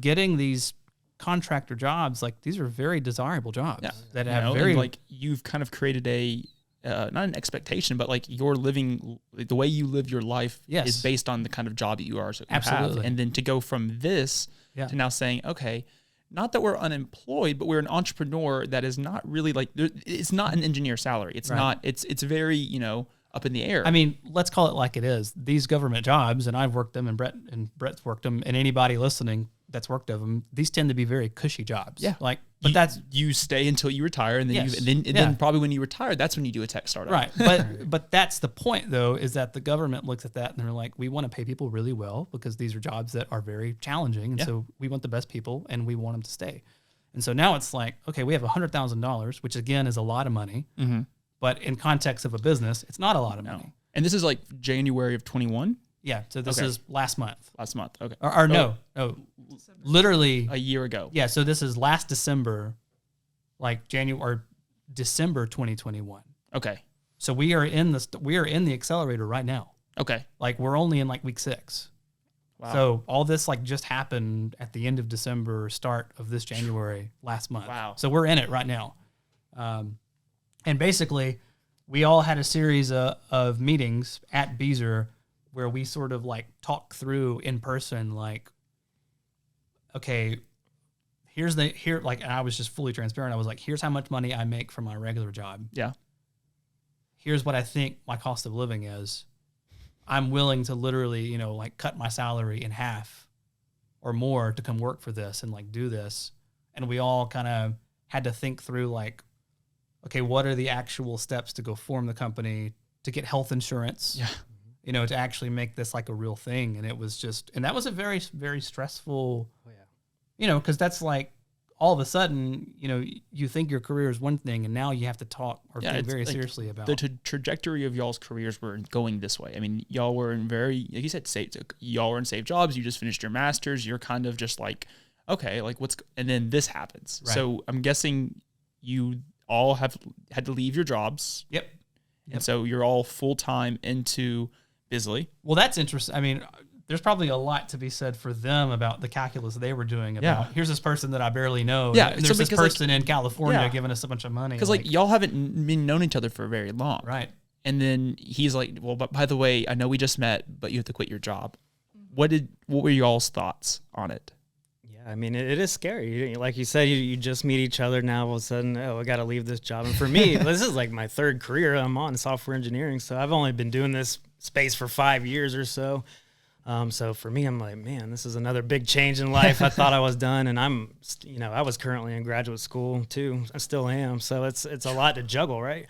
getting these contractor jobs, like these are very desirable jobs that have very and like you've kind of created a not an expectation, but like you're living the way you live your life is based on the kind of job that you are. So you Absolutely. have. And then to go from this to now saying, okay, not that we're unemployed, but we're an entrepreneur that is not really like, it's not an engineer salary. It's not, it's very, up in the air. I mean, let's call it like it is. These government jobs, and I've worked them, and Brett's worked them, and anybody listening that's worked of them, these tend to be very cushy jobs. Yeah. Like, but you stay until you retire, and then then probably when you retire, that's when you do a tech startup. Right. But that's the point though, is that the government looks at that and they're like, we want to pay people really well because these are jobs that are very challenging, and so we want the best people and we want them to stay. And so now it's like, okay, we have $100,000, which again is a lot of money. Mm-hmm. But in context of a business, it's not a lot of money. And this is like January of 21? Yeah. So this is last month. Last month. Okay. Or no, literally a year ago. Yeah. So this is last December, like January or December 2021. Okay. So we are in the accelerator right now. Okay. Like we're only in like week 6. Wow. So all this like just happened at the end of December, start of this January last month. Wow. So we're in it right now. And basically, we all had a series of meetings at Beezer where we sort of like talk through in person, like, okay, and I was just fully transparent. I was like, here's how much money I make from my regular job. Yeah. Here's what I think my cost of living is. I'm willing to literally, like cut my salary in half or more to come work for this and like do this. And we all kind of had to think through like, okay, what are the actual steps to go form the company, to get health insurance, to actually make this like a real thing. And it was and that was a very, very stressful, because that's like all of a sudden, you think your career is one thing and now you have to talk or think very like seriously about the trajectory of y'all's careers were going this way. I mean, y'all were in like you said, y'all were in safe jobs. You just finished your master's. You're kind of just like, okay, like and then this happens. Right. So I'm guessing you all have had to leave your jobs. Yep. And so you're all full-time into Bizzly. Well, that's interesting. I mean, there's probably a lot to be said for them about the calculus they were doing about, here's this person that I barely know. Yeah. And there's this person in California giving us a bunch of money. Because like y'all haven't been known each other for very long. Right. And then he's like, well, but by the way, I know we just met, but you have to quit your job. What were y'all's thoughts on it? Yeah, I mean, it is scary. Like you said, you just meet each other. Now all of a sudden, I got to leave this job. And for me, this is like my third career I'm on, software engineering. So I've only been doing this space for 5 years or so. So for me, I'm like, man, this is another big change in life. I thought I was done, and I was currently in graduate school too. I still am. So it's a lot to juggle, right?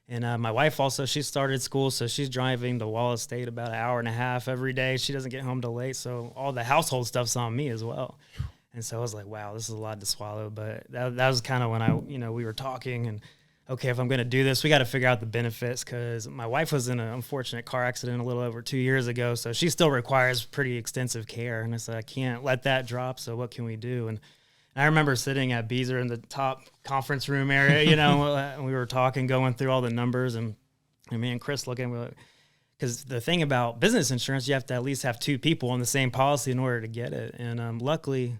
And my wife also, she started school, so she's driving to Wallace State about an hour and a half every day. She doesn't get home till late, so all the household stuff's on me as well. And so I was like, wow, this is a lot to swallow. But that was kind of when we were talking, and okay, if I'm going to do this, we got to figure out the benefits, because my wife was in an unfortunate car accident a little over 2 years ago, so she still requires pretty extensive care. And I said, I can't let that drop, so what can we do? And I remember sitting at Beezer in the top conference room area, and we were talking, going through all the numbers, and me and Chris looking, because the thing about business insurance, you have to at least have 2 people on the same policy in order to get it. And luckily,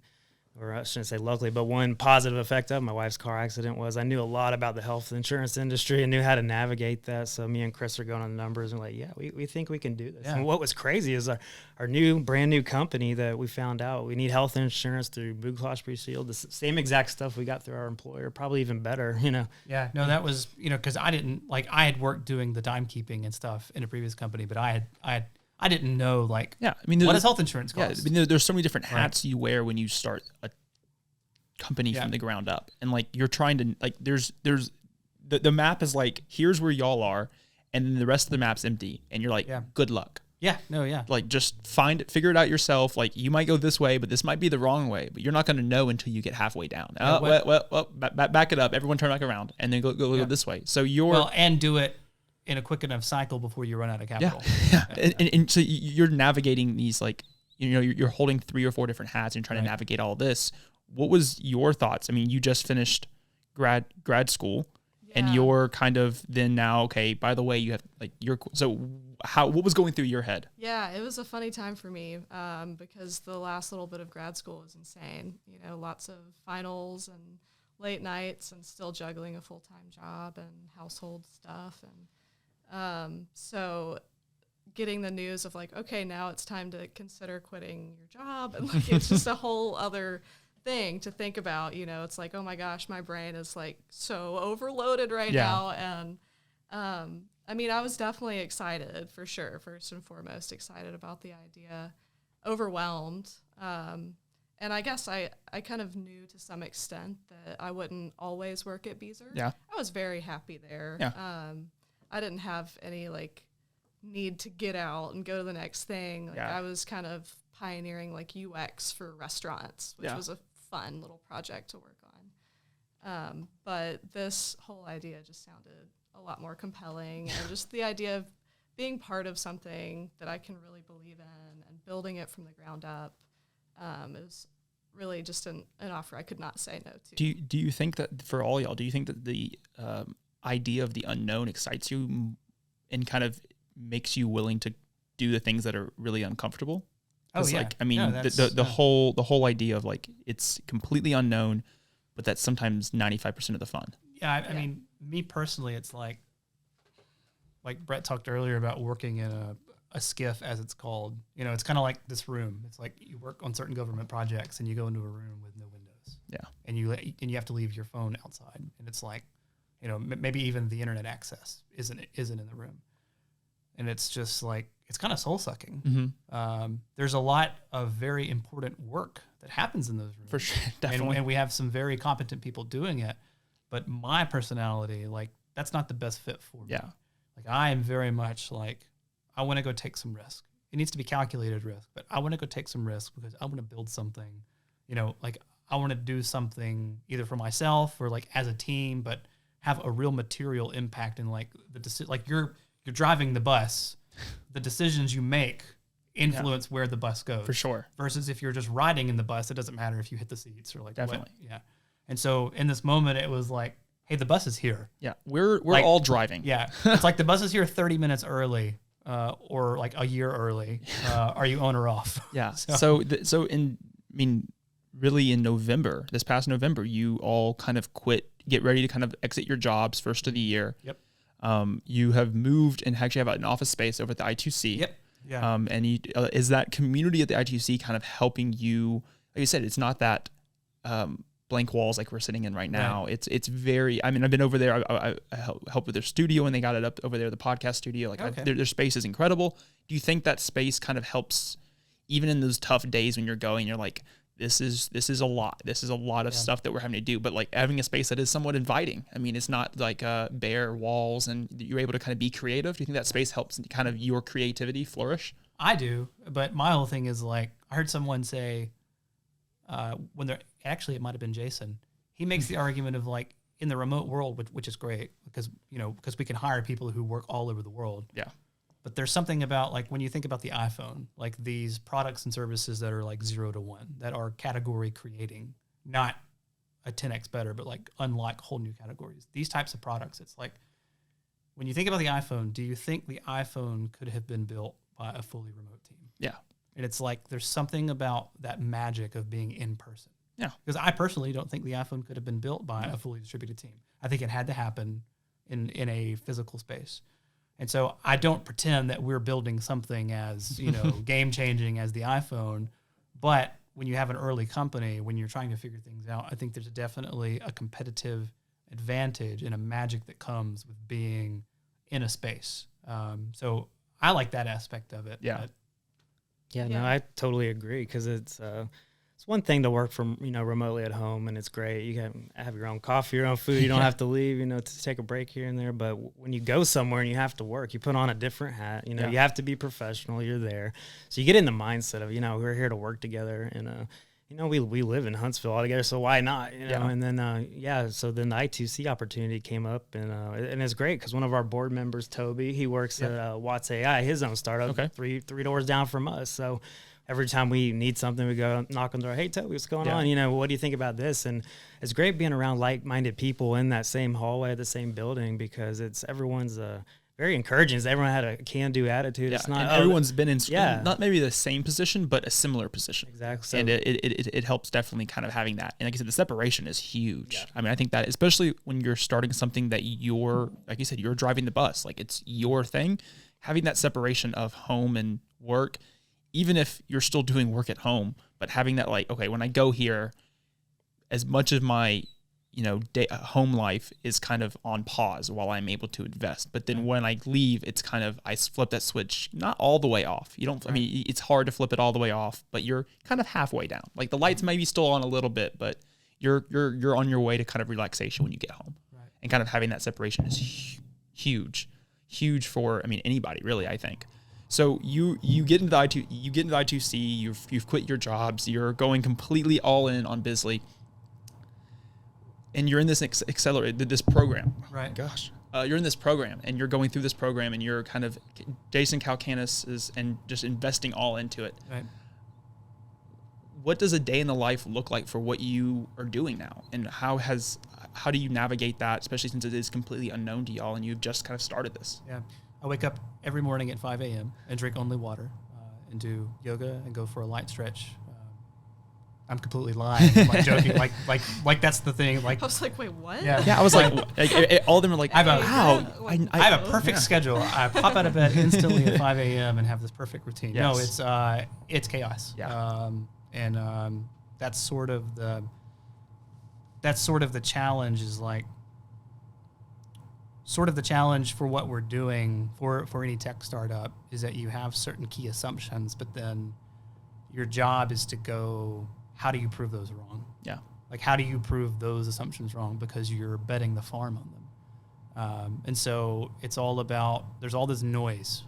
or I shouldn't say luckily, but one positive effect of my wife's car accident was I knew a lot about the health insurance industry and knew how to navigate that. So me and Chris are going on the numbers and like, yeah, we think we can do this. Yeah. And what was crazy is our brand new company that we found out we need health insurance through Blue Cross Blue Shield, the same exact stuff we got through our employer, probably even better, Yeah, no, that was, because I had worked doing the dime keeping and stuff in a previous company, but I didn't know, what does health insurance cost? Yeah, there's so many different hats you wear when you start a company from the ground up. And, you're trying to, there's the map is here's where y'all are, and then the rest of the map's empty. And you're like, good luck. Yeah, no, yeah. Just figure it out yourself. You might go this way, but this might be the wrong way. But you're not going to know until you get halfway down. Back it up. Everyone turn back around, and then go this way. So and do it in a quick enough cycle before you run out of capital. Yeah. And so you're navigating these, you're holding 3 or 4 different hats and trying to navigate all this. What was your thoughts? I mean, you just finished grad school, and you're kind of then now, okay, by the way, you have what was going through your head? Yeah, it was a funny time for me because the last little bit of grad school was insane. Lots of finals and late nights and still juggling a full-time job and household stuff. And so getting the news of okay, now it's time to consider quitting your job. And it's just a whole other thing to think about. It's oh my gosh, my brain is so overloaded right now. And I was definitely excited for sure. First and foremost, excited about the idea, overwhelmed. And I guess I kind of knew to some extent that I wouldn't always work at Beezer. Yeah. I was very happy there. Yeah. I didn't have any need to get out and go to the next thing. I was kind of pioneering UX for restaurants, which was a fun little project to work on. But this whole idea just sounded a lot more compelling, and just the idea of being part of something that I can really believe in and building it from the ground up is really just an offer I could not say no to. Do you think that for all y'all, do you think that the idea of the unknown excites you and kind of makes you willing to do the things that are really uncomfortable? Oh yeah. The whole idea of it's completely unknown, but that's sometimes 95% of the fun. Yeah, I mean, me personally, it's like Brett talked earlier about working in a SCIF, as it's called. It's kind of like this room. It's you work on certain government projects, and you go into a room with no windows. Yeah. And you have to leave your phone outside, and it's maybe even the internet access isn't in the room, and it's just it's kind of soul sucking. Mm-hmm. There's a lot of very important work that happens in those rooms. For sure, definitely. And we have some very competent people doing it, but my personality, that's not the best fit for me. Yeah. I am very much I want to go take some risk. It needs to be calculated risk, but I want to go take some risk because I want to build something, I want to do something either for myself or as a team, but have a real material impact in the decision. You're driving the bus, the decisions you make influence where the bus goes. For sure. Versus if you're just riding in the bus, it doesn't matter if you hit the seats or Definitely. What. Yeah. And so in this moment, it was hey, the bus is here. Yeah. We're all driving. Yeah. It's the bus is here 30 minutes early. Or a year early. Are you on or off? Yeah. So really in November, this past November, you all kind of get ready to kind of exit your jobs first of the year. Yep. You have moved and actually have an office space over at the I2C. Yep. Yeah. And you, is that community at the I2C kind of helping you? Like you said, it's not that blank walls like we're sitting in right now. Right. It's very. I mean, I've been over there. I helped with their studio when they got it up over there, the podcast studio. Like their space is incredible. Do you think that space kind of helps, even in those tough days when you're going? You're like, this is a lot. This is a lot of stuff that we're having to do. But like having a space that is somewhat inviting. I mean, it's not like bare walls, and you're able to kind of be creative. Do you think that space helps kind of your creativity flourish? I do, but my whole thing is like, I heard someone say, when they're actually, it might have been Jason. He makes the argument of like in the remote world, which is great because we can hire people who work all over the world. Yeah. But there's something about like when you think about the iPhone, like these products and services that are like 0 to 1, that are category creating, not a 10x better, but like unlock whole new categories. These types of products, it's like when you think about the iPhone, do you think the iPhone could have been built by a fully remote team? Yeah. And it's like there's something about that magic of being in person. Yeah. Because I personally don't think the iPhone could have been built by a fully distributed team. I think it had to happen in a physical space. And so I don't pretend that we're building something as, game changing as the iPhone. But when you have an early company, when you're trying to figure things out, I think there's definitely a competitive advantage and a magic that comes with being in a space. So I like that aspect of it. Yeah. Yeah, no, I totally agree because it's one thing to work from remotely at home, and it's great. You can have your own coffee, your own food. You don't have to leave, to take a break here and there. But when you go somewhere and you have to work, you put on a different hat. You have to be professional. You're there, so you get in the mindset of we're here to work together, and we live in Huntsville all together, so why not? And then so then the I2C opportunity came up, and it's great because one of our board members, Toby, he works at Watts AI, his own startup, three doors down from us. So every time we need something, we go knock on the door. Hey, Toby, what's going on? What do you think about this? And it's great being around like-minded people in that same hallway, the same building, because everyone's very encouraging. Everyone had a can-do attitude. Yeah. It's not and everyone's been in not maybe the same position, but a similar position. Exactly. So, and it helps definitely kind of having that. And like I said, the separation is huge. Yeah. I mean, I think that especially when you're starting something that like you said, you're driving the bus, like it's your thing, having that separation of home and work, even if you're still doing work at home, but having that like, okay, when I go here, as much of my home life is kind of on pause while I'm able to invest. But then when I leave, it's kind of, I flip that switch, not all the way off. I mean, it's hard to flip it all the way off, but you're kind of halfway down. Like the lights may be still on a little bit, but you're on your way to kind of relaxation when you get home. Right. And kind of having that separation is huge for, anybody really, I think. So you get into the I2C, you've quit your jobs, you're going completely all in on Bizzly. And you're in this this program. Right. Gosh. You're in this program, and you're going through this program, and you're kind of Jason Canis and just investing all into it. Right. What does a day in the life look like for what you are doing now? And how do you navigate that, especially since it is completely unknown to y'all, and you've just kind of started this? Yeah. I wake up every morning at 5 a.m. and drink only water and do yoga and go for a light stretch. I'm completely lying, like joking, like that's the thing. Like I was like, wait, what? Yeah, I was like, all of them are like, I have a perfect schedule. I pop out of bed instantly at 5 a.m. and have this perfect routine. Yes. No, it's chaos. Yeah. That's sort of the challenge is like, sort of the challenge for what we're doing for any tech startup is that you have certain key assumptions, but then your job is to go, how do you prove those wrong? Yeah. Like, how do you prove those assumptions wrong? Because you're betting the farm on them. And so it's all about, there's all this noise,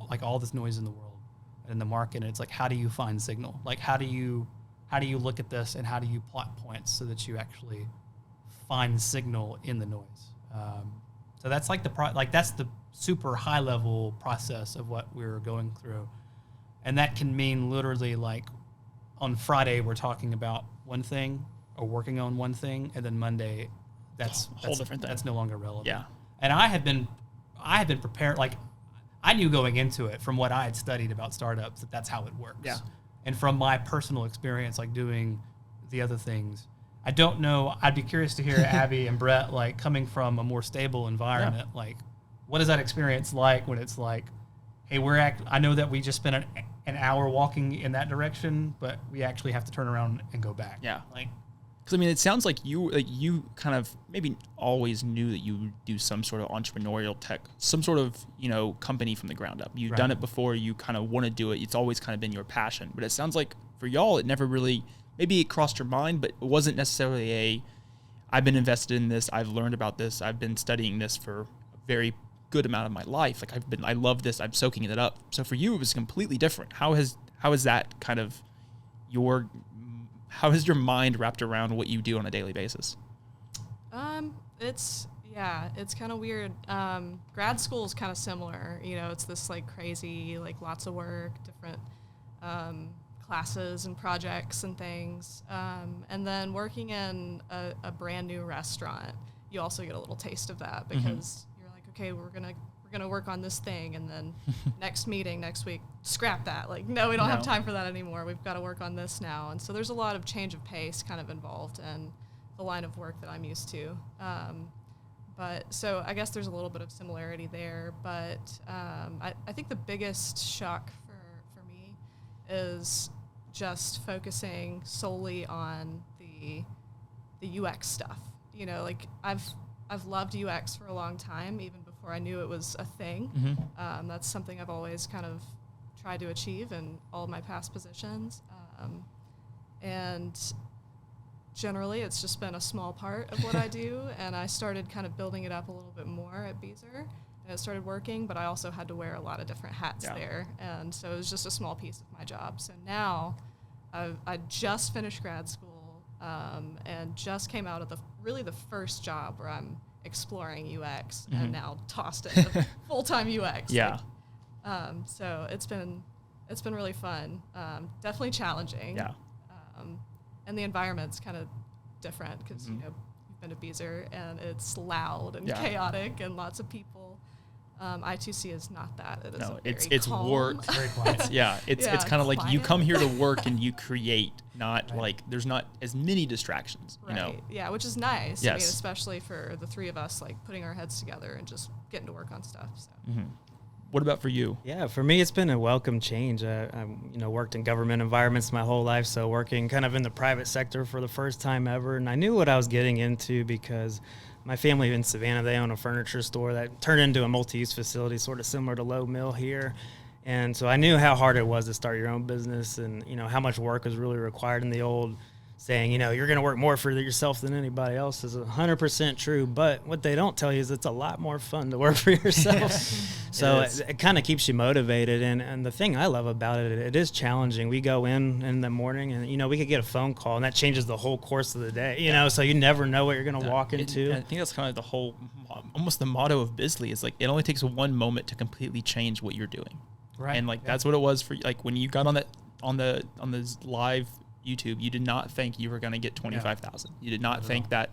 like all this noise in the world and in the market. And it's like, how do you find signal? Like, how do you look at this and how do you plot points so that you actually find signal in the noise? So that's like that's the super high level process of what we're going through. And that can mean literally like on Friday, we're talking about one thing or working on one thing. And then Monday, that's a whole different thing. That's no longer relevant. Yeah. And I had been prepared. Like I knew going into it from what I had studied about startups that's how it works. Yeah. And from my personal experience, like doing the other things, I don't know. I'd be curious to hear Abby and Brett, like coming from a more stable environment, like what is that experience like when it's like, hey, I know that we just spent an hour walking in that direction, but we actually have to turn around and go back. Yeah. Like, because I mean, it sounds like you kind of maybe always knew that you would do some sort of entrepreneurial tech, some sort of, company from the ground up. You've done it before. You kind of want to do it. It's always kind of been your passion. But it sounds like for y'all, it never really, maybe it crossed your mind, but it wasn't necessarily I've been invested in this. I've learned about this. I've been studying this for a very good amount of my life. Like I love this. I'm soaking it up. So for you, it was completely different. How is that kind of how has your mind wrapped around what you do on a daily basis? It's kind of weird. Grad school is kind of similar. It's this like crazy, like lots of work, different classes and projects and things. And then working in a brand new restaurant, you also get a little taste of that because you're like, okay, we're gonna work on this thing, and then next meeting next week, scrap that. Like, no, we don't have time for that anymore. We've got to work on this now. And so there's a lot of change of pace kind of involved in the line of work that I'm used to. But so I guess there's a little bit of similarity there. But I think the biggest shock for me is just focusing solely on the UX stuff. Like I've loved UX for a long time, even before I knew it was a thing. That's something I've always kind of tried to achieve in all of my past positions. And generally, it's just been a small part of what I do. And I started kind of building it up a little bit more at Beezer. And it started working, but I also had to wear a lot of different hats there. And so it was just a small piece of my job. So now I just finished grad school and just came out of the first job where I'm exploring UX and now tossed into full-time UX. Yeah. So it's been really fun. Definitely challenging. Yeah. And the environment's kind of different because you've been to Beezer and it's loud and chaotic and lots of people. I2C is not that. It is it's calm. work. very quiet. It's kind of like you quiet. come here to work and you create, not like there's not as many distractions. Right. Yeah, which is nice. Yes. I mean, especially for the three of us, like putting our heads together and just getting to work on stuff. So. What about for you? Yeah, for me, it's been a welcome change. I worked in government environments my whole life, so working kind of in the private sector for the first time ever, and I knew what I was getting into because my family in Savannah, they own a furniture store that turned into a multi-use facility, sort of similar to Low Mill here. And so I knew how hard it was to start your own business and, how much work was really required in the old saying, you're going to work more for yourself than anybody else is 100% true. But what they don't tell you is it's a lot more fun to work for yourself. So it kind of keeps you motivated. And the thing I love about it is challenging. We go in the morning and, we could get a phone call and that changes the whole course of the day, so you never know what you're going to walk into. I think that's kind of the whole, almost the motto of Bizzly is like, it only takes one moment to completely change what you're doing. Right. And that's what it was for, like when you got on this live YouTube, you did not think you were going to get 25,000. You did not think that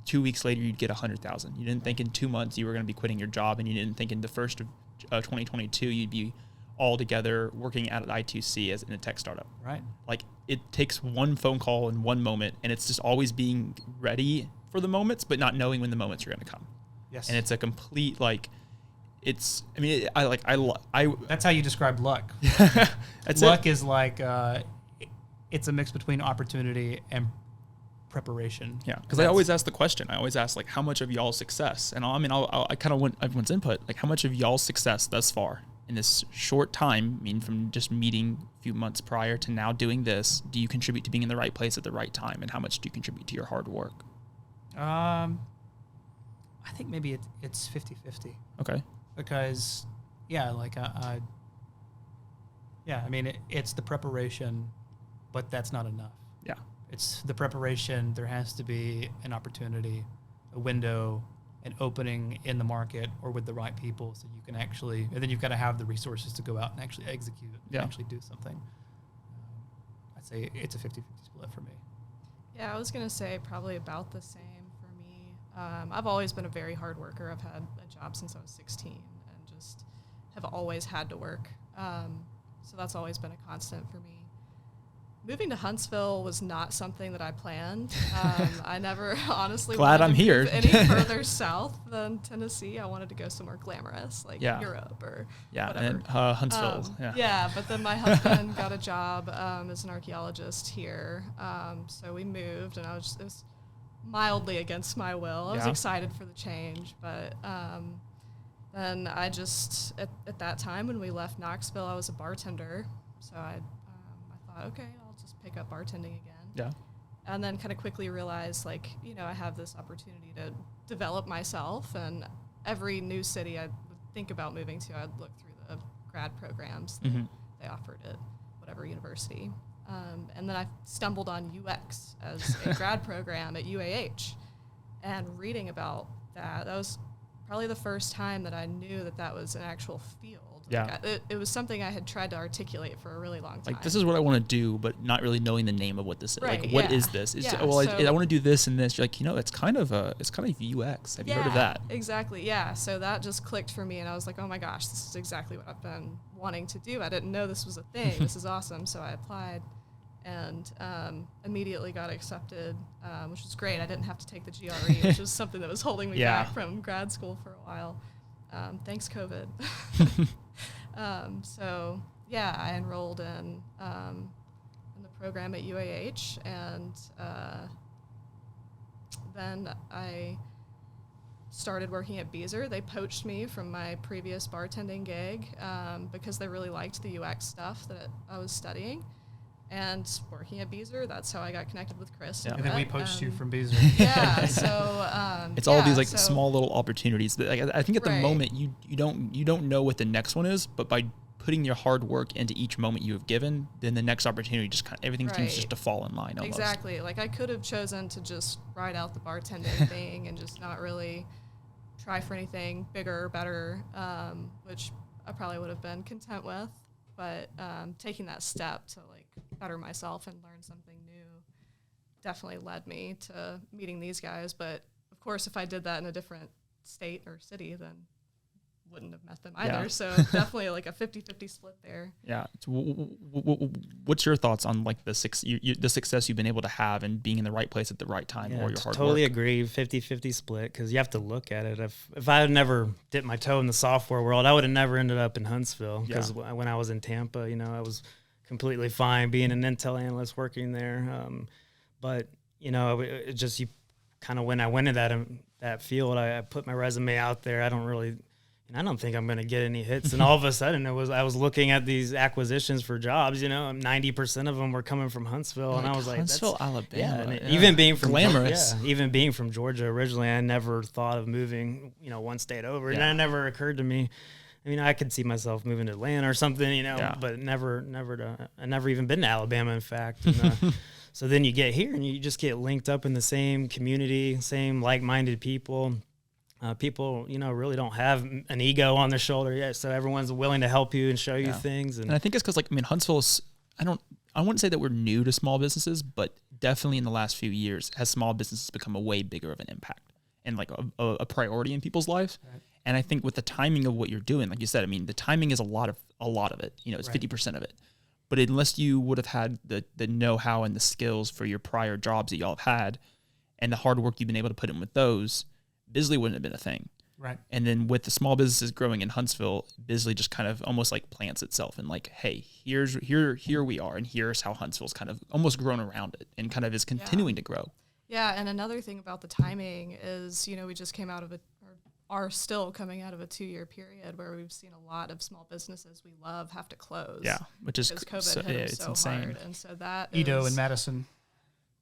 2 weeks later you'd get 100,000. You didn't think in 2 months you were going to be quitting your job, and you didn't think in the first of 2022 you'd be all together working at I2C as in a tech startup. Right. Like it takes one phone call in one moment, and it's just always being ready for the moments, but not knowing when the moments are going to come. Yes. And it's a complete that's how you describe luck. That's luck is like it's a mix between opportunity and preparation. Yeah, because I always ask the question. I always ask how much of y'all's success, and I kind of want everyone's input. Like, how much of y'all's success thus far in this short time, from just meeting a few months prior to now doing this, do you contribute to being in the right place at the right time, and how much do you contribute to your hard work? I think maybe it's 50-50. Okay. Because, it's the preparation, but that's not enough. Yeah. It's the preparation. There has to be an opportunity, a window, an opening in the market or with the right people so you can actually, and then you've got to have the resources to go out and actually execute and actually do something. I'd say it's a 50-50 split for me. Yeah, I was going to say probably about the same for me. I've always been a very hard worker. I've had a job since I was 16 and just have always had to work. So that's always been a constant for me. moving to Huntsville was not something that I planned. I never honestly Glad wanted I'm to here. move any further south than Tennessee. I wanted to go somewhere glamorous, like Europe or whatever. And Huntsville. But then my husband got a job as an archaeologist here. So we moved, and it was mildly against my will. I was excited for the change, but then I just, at that time when we left Knoxville, I was a bartender. So I thought, okay, I'll just pick up bartending again. Yeah. And then kind of quickly realized, like, you know, I have this opportunity to develop myself, and every new city I would think about moving to, I'd look through the grad programs that they offered at whatever university. And then I stumbled on UX as a grad program at UAH, and reading about that was probably the first time that I knew that was an actual field. Yeah. Like it was something I had tried to articulate for a really long time. Like, this is what I want to do, but not really knowing the name of what this is. Right, like, what is this? It's, I want to do this and this. You're like, you know, it's kind of UX. Have you heard of that? Exactly. Yeah. So that just clicked for me, and I was like, oh my gosh, this is exactly what I've been wanting to do. I didn't know this was a thing. This is awesome. So I applied, and immediately got accepted, which was great. I didn't have to take the GRE, which was something that was holding me back from grad school for a while. Thanks, COVID. So yeah, I enrolled in the program at UAH, and then I started working at Beezer. They poached me from my previous bartending gig because they really liked the UX stuff that I was studying. And working at Beezer, that's how I got connected with Chris. And then we poached you from Beezer. Yeah, so it's all these small little opportunities. That, I think at the moment you don't know what the next one is, but by putting your hard work into each moment you have given, then the next opportunity just kind of everything seems just to fall in line. Almost. Exactly. Like, I could have chosen to just ride out the bartending thing and just not really try for anything bigger or better, which I probably would have been content with. But taking that step to like better myself and learn something new definitely led me to meeting these guys. But of course, if I did that in a different state or city, then wouldn't have met them either. Yeah. So definitely like a 50-50 split there. Yeah. What's your thoughts on like the success you've been able to have and being in the right place at the right time, or your hard totally work? Agree. 50-50 split, because you have to look at it. If I had never dipped my toe in the software world, I would have never ended up in Huntsville, because when I was in Tampa, you know, I was completely fine being an Intel analyst working there. But, you know, it just, you kind of, when I went into that field, I put my resume out there. I don't think I'm going to get any hits. And all of a sudden I was looking at these acquisitions for jobs, you know, 90% of them were coming from Huntsville. And I was like, Huntsville, Alabama. Yeah. Even being from glamorous. Even being from Georgia originally, I never thought of moving, you know, one state over. And it never occurred to me. I mean, I could see myself moving to Atlanta or something, you know, but I never even been to Alabama, in fact. And, so then you get here and you just get linked up in the same community, same like-minded people. People, you know, really don't have an ego on their shoulder yet, so everyone's willing to help you and show you things. And I think it's because, like, I mean, Huntsville is, I wouldn't say that we're new to small businesses, but definitely in the last few years has small businesses become a way bigger of an impact and like a priority in people's lives. Right. And I think with the timing of what you're doing, like you said, I mean, the timing is a lot of it. You know, it's 50% of it. But unless you would have had the know-how and the skills for your prior jobs that y'all have had, and the hard work you've been able to put in with those, Bizzly wouldn't have been a thing. Right. And then with the small businesses growing in Huntsville, Bizzly just kind of almost like plants itself and like, hey, here we are, and here's how Huntsville's kind of almost grown around it and kind of is continuing to grow. Yeah, and another thing about the timing is, you know, we just came out of are still coming out of a 2-year period where we've seen a lot of small businesses we love have to close. Yeah, which is COVID hit them so hard. And so that Edo and Madison.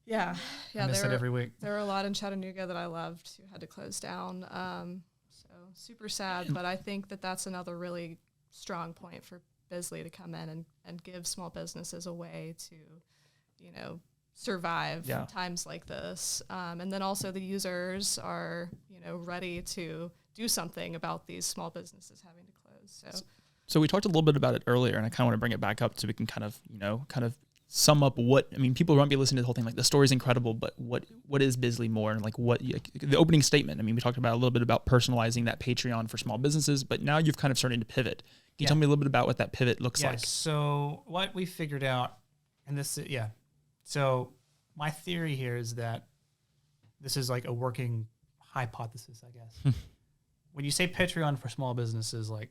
Yeah. I miss it every week. There were a lot in Chattanooga that I loved who had to close down. So super sad, but I think that's another really strong point for Bizzly to come in and give small businesses a way to, you know, survive times like this. And then also the users are, you know, ready to do something about these small businesses having to close. So we talked a little bit about it earlier, and I kind of want to bring it back up so we can kind of sum up people won't be listening to the whole thing. Like, the story's incredible, but what is Bizzly more? And like the opening statement, I mean, we talked about a little bit about personalizing that Patreon for small businesses, but now you've kind of starting to pivot. Can you tell me a little bit about what that pivot looks like? So what we figured out And this, yeah. So my theory here is that this is like a working hypothesis, I guess. When you say Patreon for small businesses, like,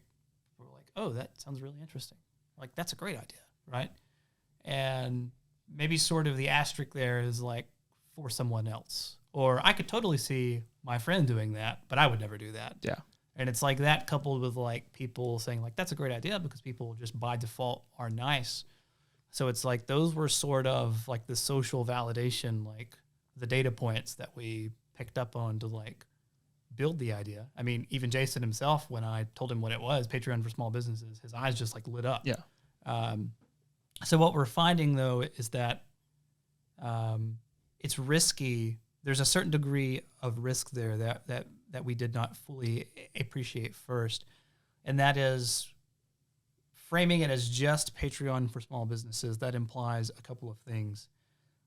we're like, oh, that sounds really interesting. Like, that's a great idea, right? And maybe sort of the asterisk there is like for someone else. Or I could totally see my friend doing that, but I would never do that. Yeah. And it's like that coupled with like people saying like, that's a great idea because people just by default are nice. So it's like those were sort of like the social validation, like the data points that we picked up on to like build the idea. I mean, even Jason himself, when I told him what it was, Patreon for small businesses, his eyes just like lit up. Yeah. So what we're finding though is that it's risky. There's a certain degree of risk there that we did not fully appreciate first. And that is framing it as just Patreon for small businesses. That implies a couple of things.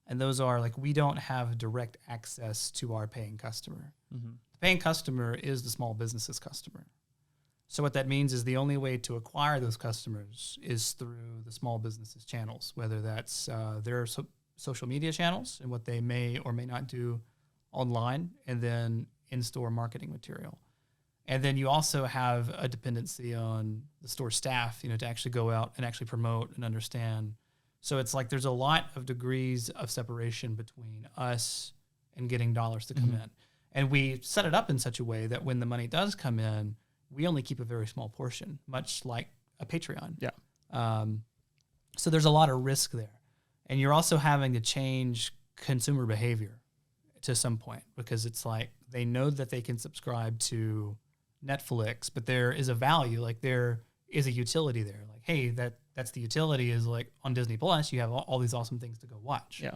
And those are like, we don't have direct access to our paying customer. Mm-hmm. The paying customer is the small business's customer. So what that means is the only way to acquire those customers is through the small business's channels, whether that's their social media channels and what they may or may not do online, and then in-store marketing material. And then you also have a dependency on the store staff, to actually go out and actually promote and understand. So it's like there's a lot of degrees of separation between us and getting dollars to come in. And we set it up in such a way that when the money does come in, we only keep a very small portion, much like a Patreon. Yeah. So there's a lot of risk there. And you're also having to change consumer behavior to some point, because it's like they know that they can subscribe to Netflix, but there is a value, like there is a utility there. Like, hey, that's the utility is like on Disney Plus, you have all these awesome things to go watch. Yeah.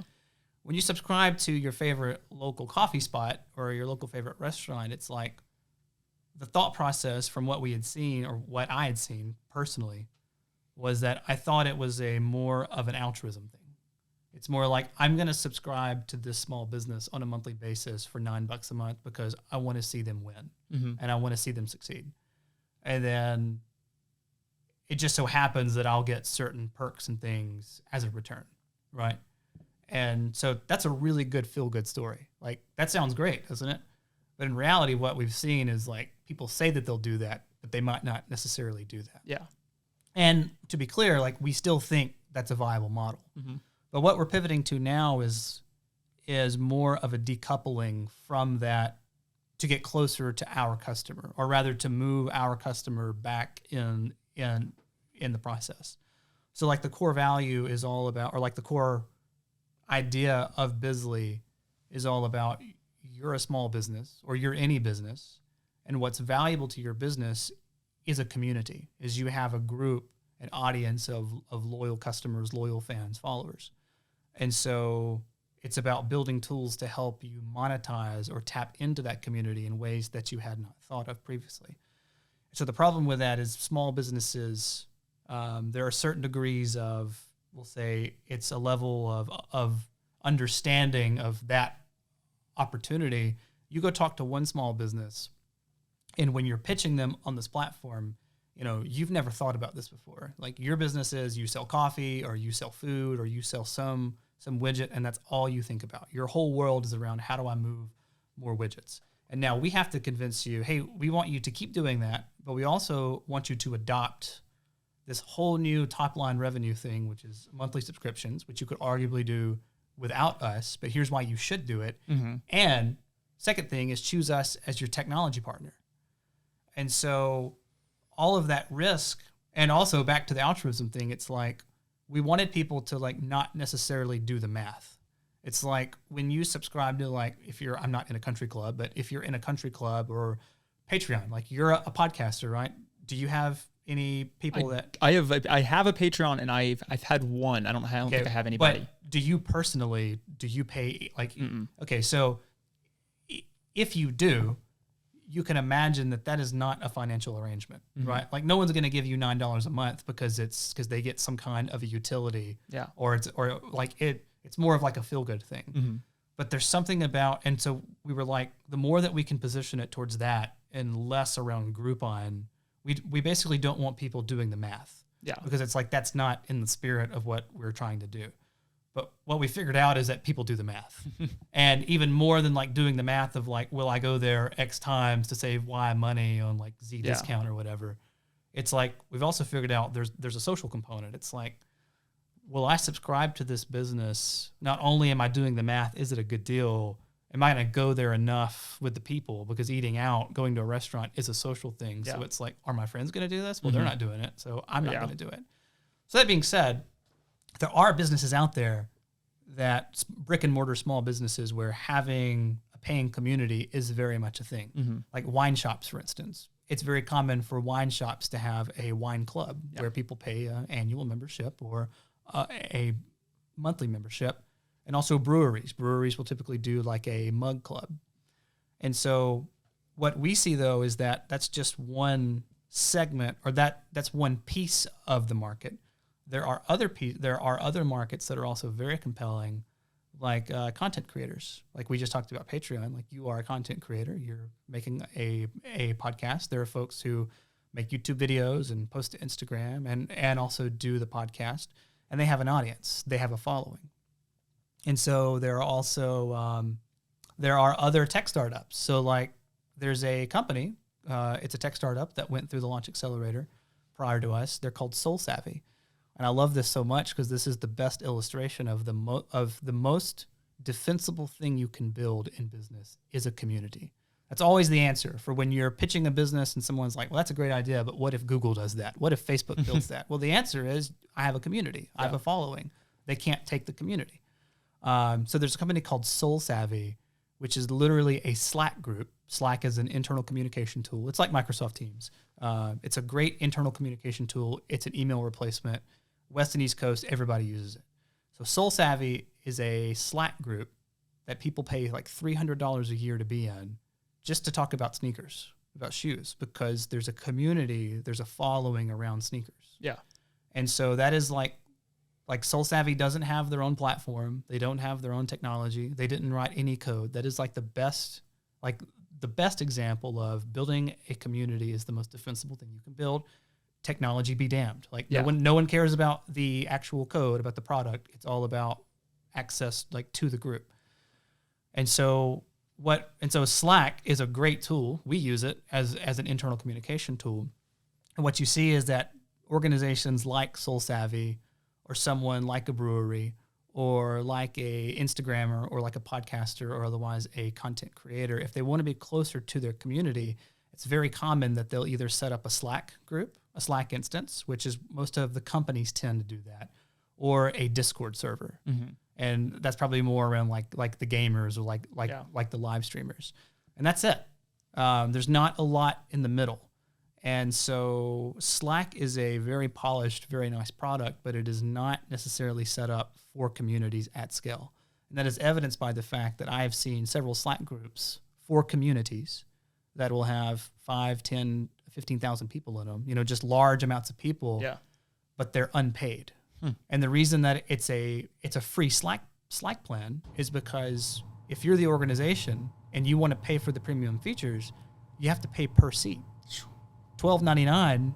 When you subscribe to your favorite local coffee spot or your local favorite restaurant, it's like the thought process from what we had seen, or what I had seen personally, was that I thought it was a more of an altruism thing. It's more like, I'm going to subscribe to this small business on a monthly basis for $9 a month because I want to see them win and I want to see them succeed. And then it just so happens that I'll get certain perks and things as a return, right? And so that's a really good feel-good story. Like, that sounds great, doesn't it? But in reality, what we've seen is like people say that they'll do that, but they might not necessarily do that. Yeah. And to be clear, like, we still think that's a viable model. Mm-hmm. But what we're pivoting to now is more of a decoupling from that to get closer to our customer, or rather to move our customer back in the process. So like the core value is all about, or like the core idea of Bizzly is all about, you're a small business or you're any business, and what's valuable to your business is a community, is you have a group, an audience of loyal customers, loyal fans, followers. And so it's about building tools to help you monetize or tap into that community in ways that you had not thought of previously. So the problem with that is small businesses, there are certain degrees of, we'll say, it's a level of understanding of that opportunity. You go talk to one small business, and when you're pitching them on this platform, you've never thought about this before. Like, your business is you sell coffee, or you sell food, or you sell some widget, and that's all you think about. Your whole world is around, how do I move more widgets? And now we have to convince you, hey, we want you to keep doing that, but we also want you to adopt this whole new top-line revenue thing, which is monthly subscriptions, which you could arguably do without us, but here's why you should do it. Mm-hmm. And second thing is, choose us as your technology partner. And so all of that risk, and also back to the altruism thing, it's like we wanted people to like not necessarily do the math. It's like when you subscribe to, like, I'm not in a country club, but if you're in a country club or Patreon, like you're a podcaster, right? Do you have any people I have a Patreon, and I've had one. I don't think I have anybody. But do you pay like, okay, so if you do, you can imagine that is not a financial arrangement, right? Like, no one's going to give you $9 a month because they get some kind of a utility, or it's more of like a feel good thing. Mm-hmm. But there's something about, and so we were like, the more that we can position it towards that and less around Groupon, we basically don't want people doing the math, because it's like that's not in the spirit of what we're trying to do. But what we figured out is that people do the math. And even more than like doing the math of like, will I go there X times to save Y money on like Z discount or whatever? It's like, we've also figured out there's a social component. It's like, will I subscribe to this business? Not only am I doing the math, is it a good deal? Am I going to go there enough with the people? Because eating out, going to a restaurant is a social thing. Yeah. So it's like, are my friends going to do this? Well, they're not doing it, so I'm not going to do it. So that being said, there are businesses out there that brick and mortar small businesses where having a paying community is very much a thing. Like wine shops, for instance. It's very common for wine shops to have a wine club where people pay an annual membership or a monthly membership. And also breweries. Breweries will typically do like a mug club. And so what we see, though, is that that's just one segment, or that's one piece of the market. There are other markets that are also very compelling, like content creators. Like we just talked about Patreon. Like you are a content creator. You're making a podcast. There are folks who make YouTube videos and post to Instagram and also do the podcast. And they have an audience. They have a following. And so there are also there are other tech startups. So like there's a company, it's a tech startup that went through the Launch Accelerator prior to us. They're called Soul Savvy. And I love this so much because this is the best illustration of the most defensible thing you can build in business is a community. That's always the answer for when you're pitching a business and someone's like, well, that's a great idea, but what if Google does that? What if Facebook builds that? Well, the answer is I have a community. I have a following. They can't take the community. So there's a company called Soul Savvy, which is literally a Slack group. Slack is an internal communication tool. It's like Microsoft Teams. It's a great internal communication tool. It's an email replacement. West and East Coast, everybody uses it. So Soul Savvy is a Slack group that people pay like $300 a year to be in just to talk about sneakers, about shoes, because there's a community, there's a following around sneakers. Yeah. And so that is like Soul Savvy doesn't have their own platform. They don't have their own technology. They didn't write any code. That is like the best example of building a community is the most defensible thing you can build. Technology be damned. Like no one cares about the actual code, about the product. It's all about access like to the group. And so Slack is a great tool. We use it as an internal communication tool. And what you see is that organizations like Soul Savvy or someone like a brewery or like a Instagrammer or like a podcaster or otherwise a content creator, if they want to be closer to their community, it's very common that they'll either set up a Slack group, a Slack instance, which is most of the companies tend to do that, or a Discord server. And that's probably more around like the gamers or like the live streamers. And that's it. There's not a lot in the middle. And so Slack is a very polished, very nice product, but it is not necessarily set up for communities at scale. And that is evidenced by the fact that I have seen several Slack groups for communities that will have 5, 10, 15,000 people in them, just large amounts of people, but they're unpaid. And the reason that it's a free Slack plan is because if you're the organization and you want to pay for the premium features, you have to pay per seat. $12.99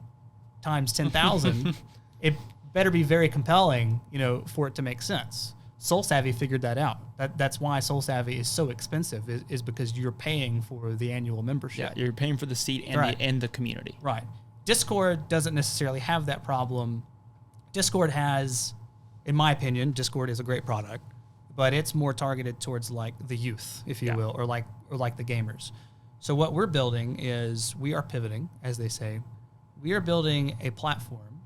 times 10,000, it better be very compelling, for it to make sense. Soul Savvy figured that out. That's why Soul Savvy is so expensive, is because you're paying for the annual membership. Yeah, you're paying for the seat and the community. Right. Discord doesn't necessarily have that problem. Discord has, in my opinion, Discord is a great product, but it's more targeted towards like the youth, if you will, or like the gamers. So what we're building is we are pivoting, as they say. We are building a platform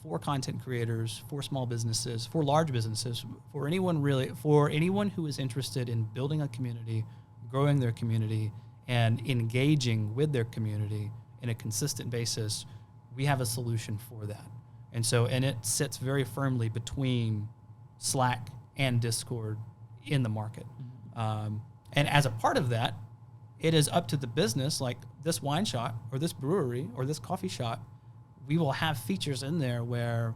for content creators, for small businesses, for large businesses, for anyone who is interested in building a community, growing their community, and engaging with their community in a consistent basis. We have a solution for that. And it sits very firmly between Slack and Discord in the market. And as a part of that, it is up to the business, like this wine shop or this brewery or this coffee shop, we will have features in there where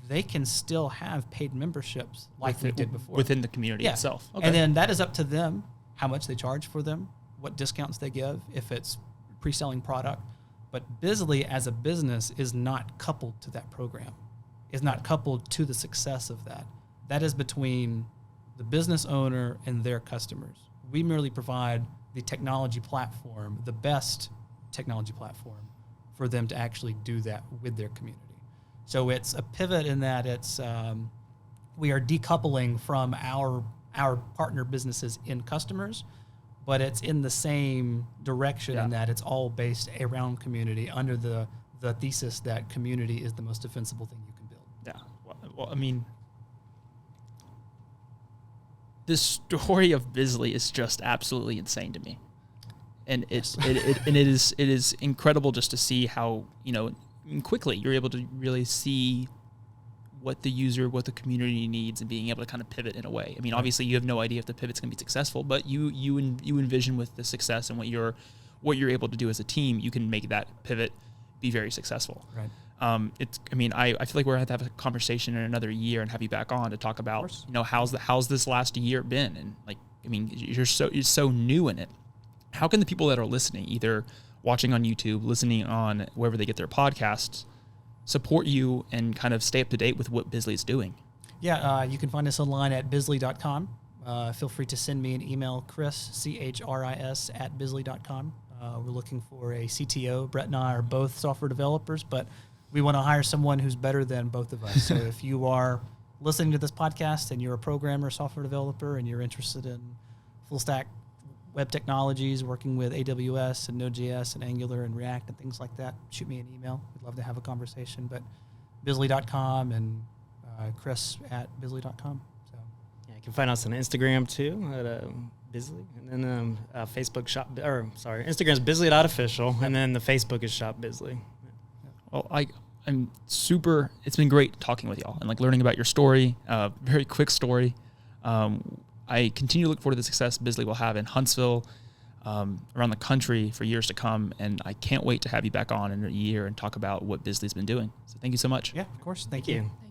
they can still have paid memberships like we did before. Within the community itself. Okay. And then that is up to them, how much they charge for them, what discounts they give, if it's pre-selling product. But Bizzly as a business is not coupled to that program, is not coupled to the success of that. that is between the business owner and their customers. We merely provide the technology platform, the best technology platform for them to actually do that with their community. So it's a pivot in that it's we are decoupling from our partner businesses in customers, but it's in the same direction in that it's all based around community under the thesis that community is the most defensible thing you can build. Yeah. Well, I mean, the story of Bizzly is just absolutely insane to me, and it is incredible just to see how, you know, quickly you're able to really see what the user, what the community needs, and being able to kind of pivot in a way. I mean, obviously you have no idea if the pivot's going to be successful, but you envision with the success and what you're able to do as a team, you can make that pivot be very successful. Right. I feel like we're going to have a conversation in another year and have you back on to talk about, you know, how's this last year been? And like, I mean, you're so new in it. How can the people that are listening, either watching on YouTube, listening on wherever they get their podcasts, support you and kind of stay up to date with what Bizzly is doing? Yeah, you can find us online at bizzly.com. Feel free to send me an email, Chris, CHRIS, @bizzly.com. We're looking for a CTO. Brett and I are both software developers, but we want to hire someone who's better than both of us. So if you are listening to this podcast and you're a programmer, software developer, and you're interested in full stack web technologies, working with AWS and Node.js and Angular and React and things like that, shoot me an email. We'd love to have a conversation. But bizzly.com and Chris @bizzly.com. So Yeah, you can find us on Instagram too at Bizzly, and then Facebook shop, Instagram's Bizzly.official, and then the Facebook is Shop Bizzly. Well, I'm super, it's been great talking with y'all and like learning about your story, very quick story. I continue to look forward to the success Bizzly will have in Huntsville, around the country for years to come. And I can't wait to have you back on in a year and talk about what Bizzly's been doing. So thank you so much. yeah, of course. Thank Thank you. you.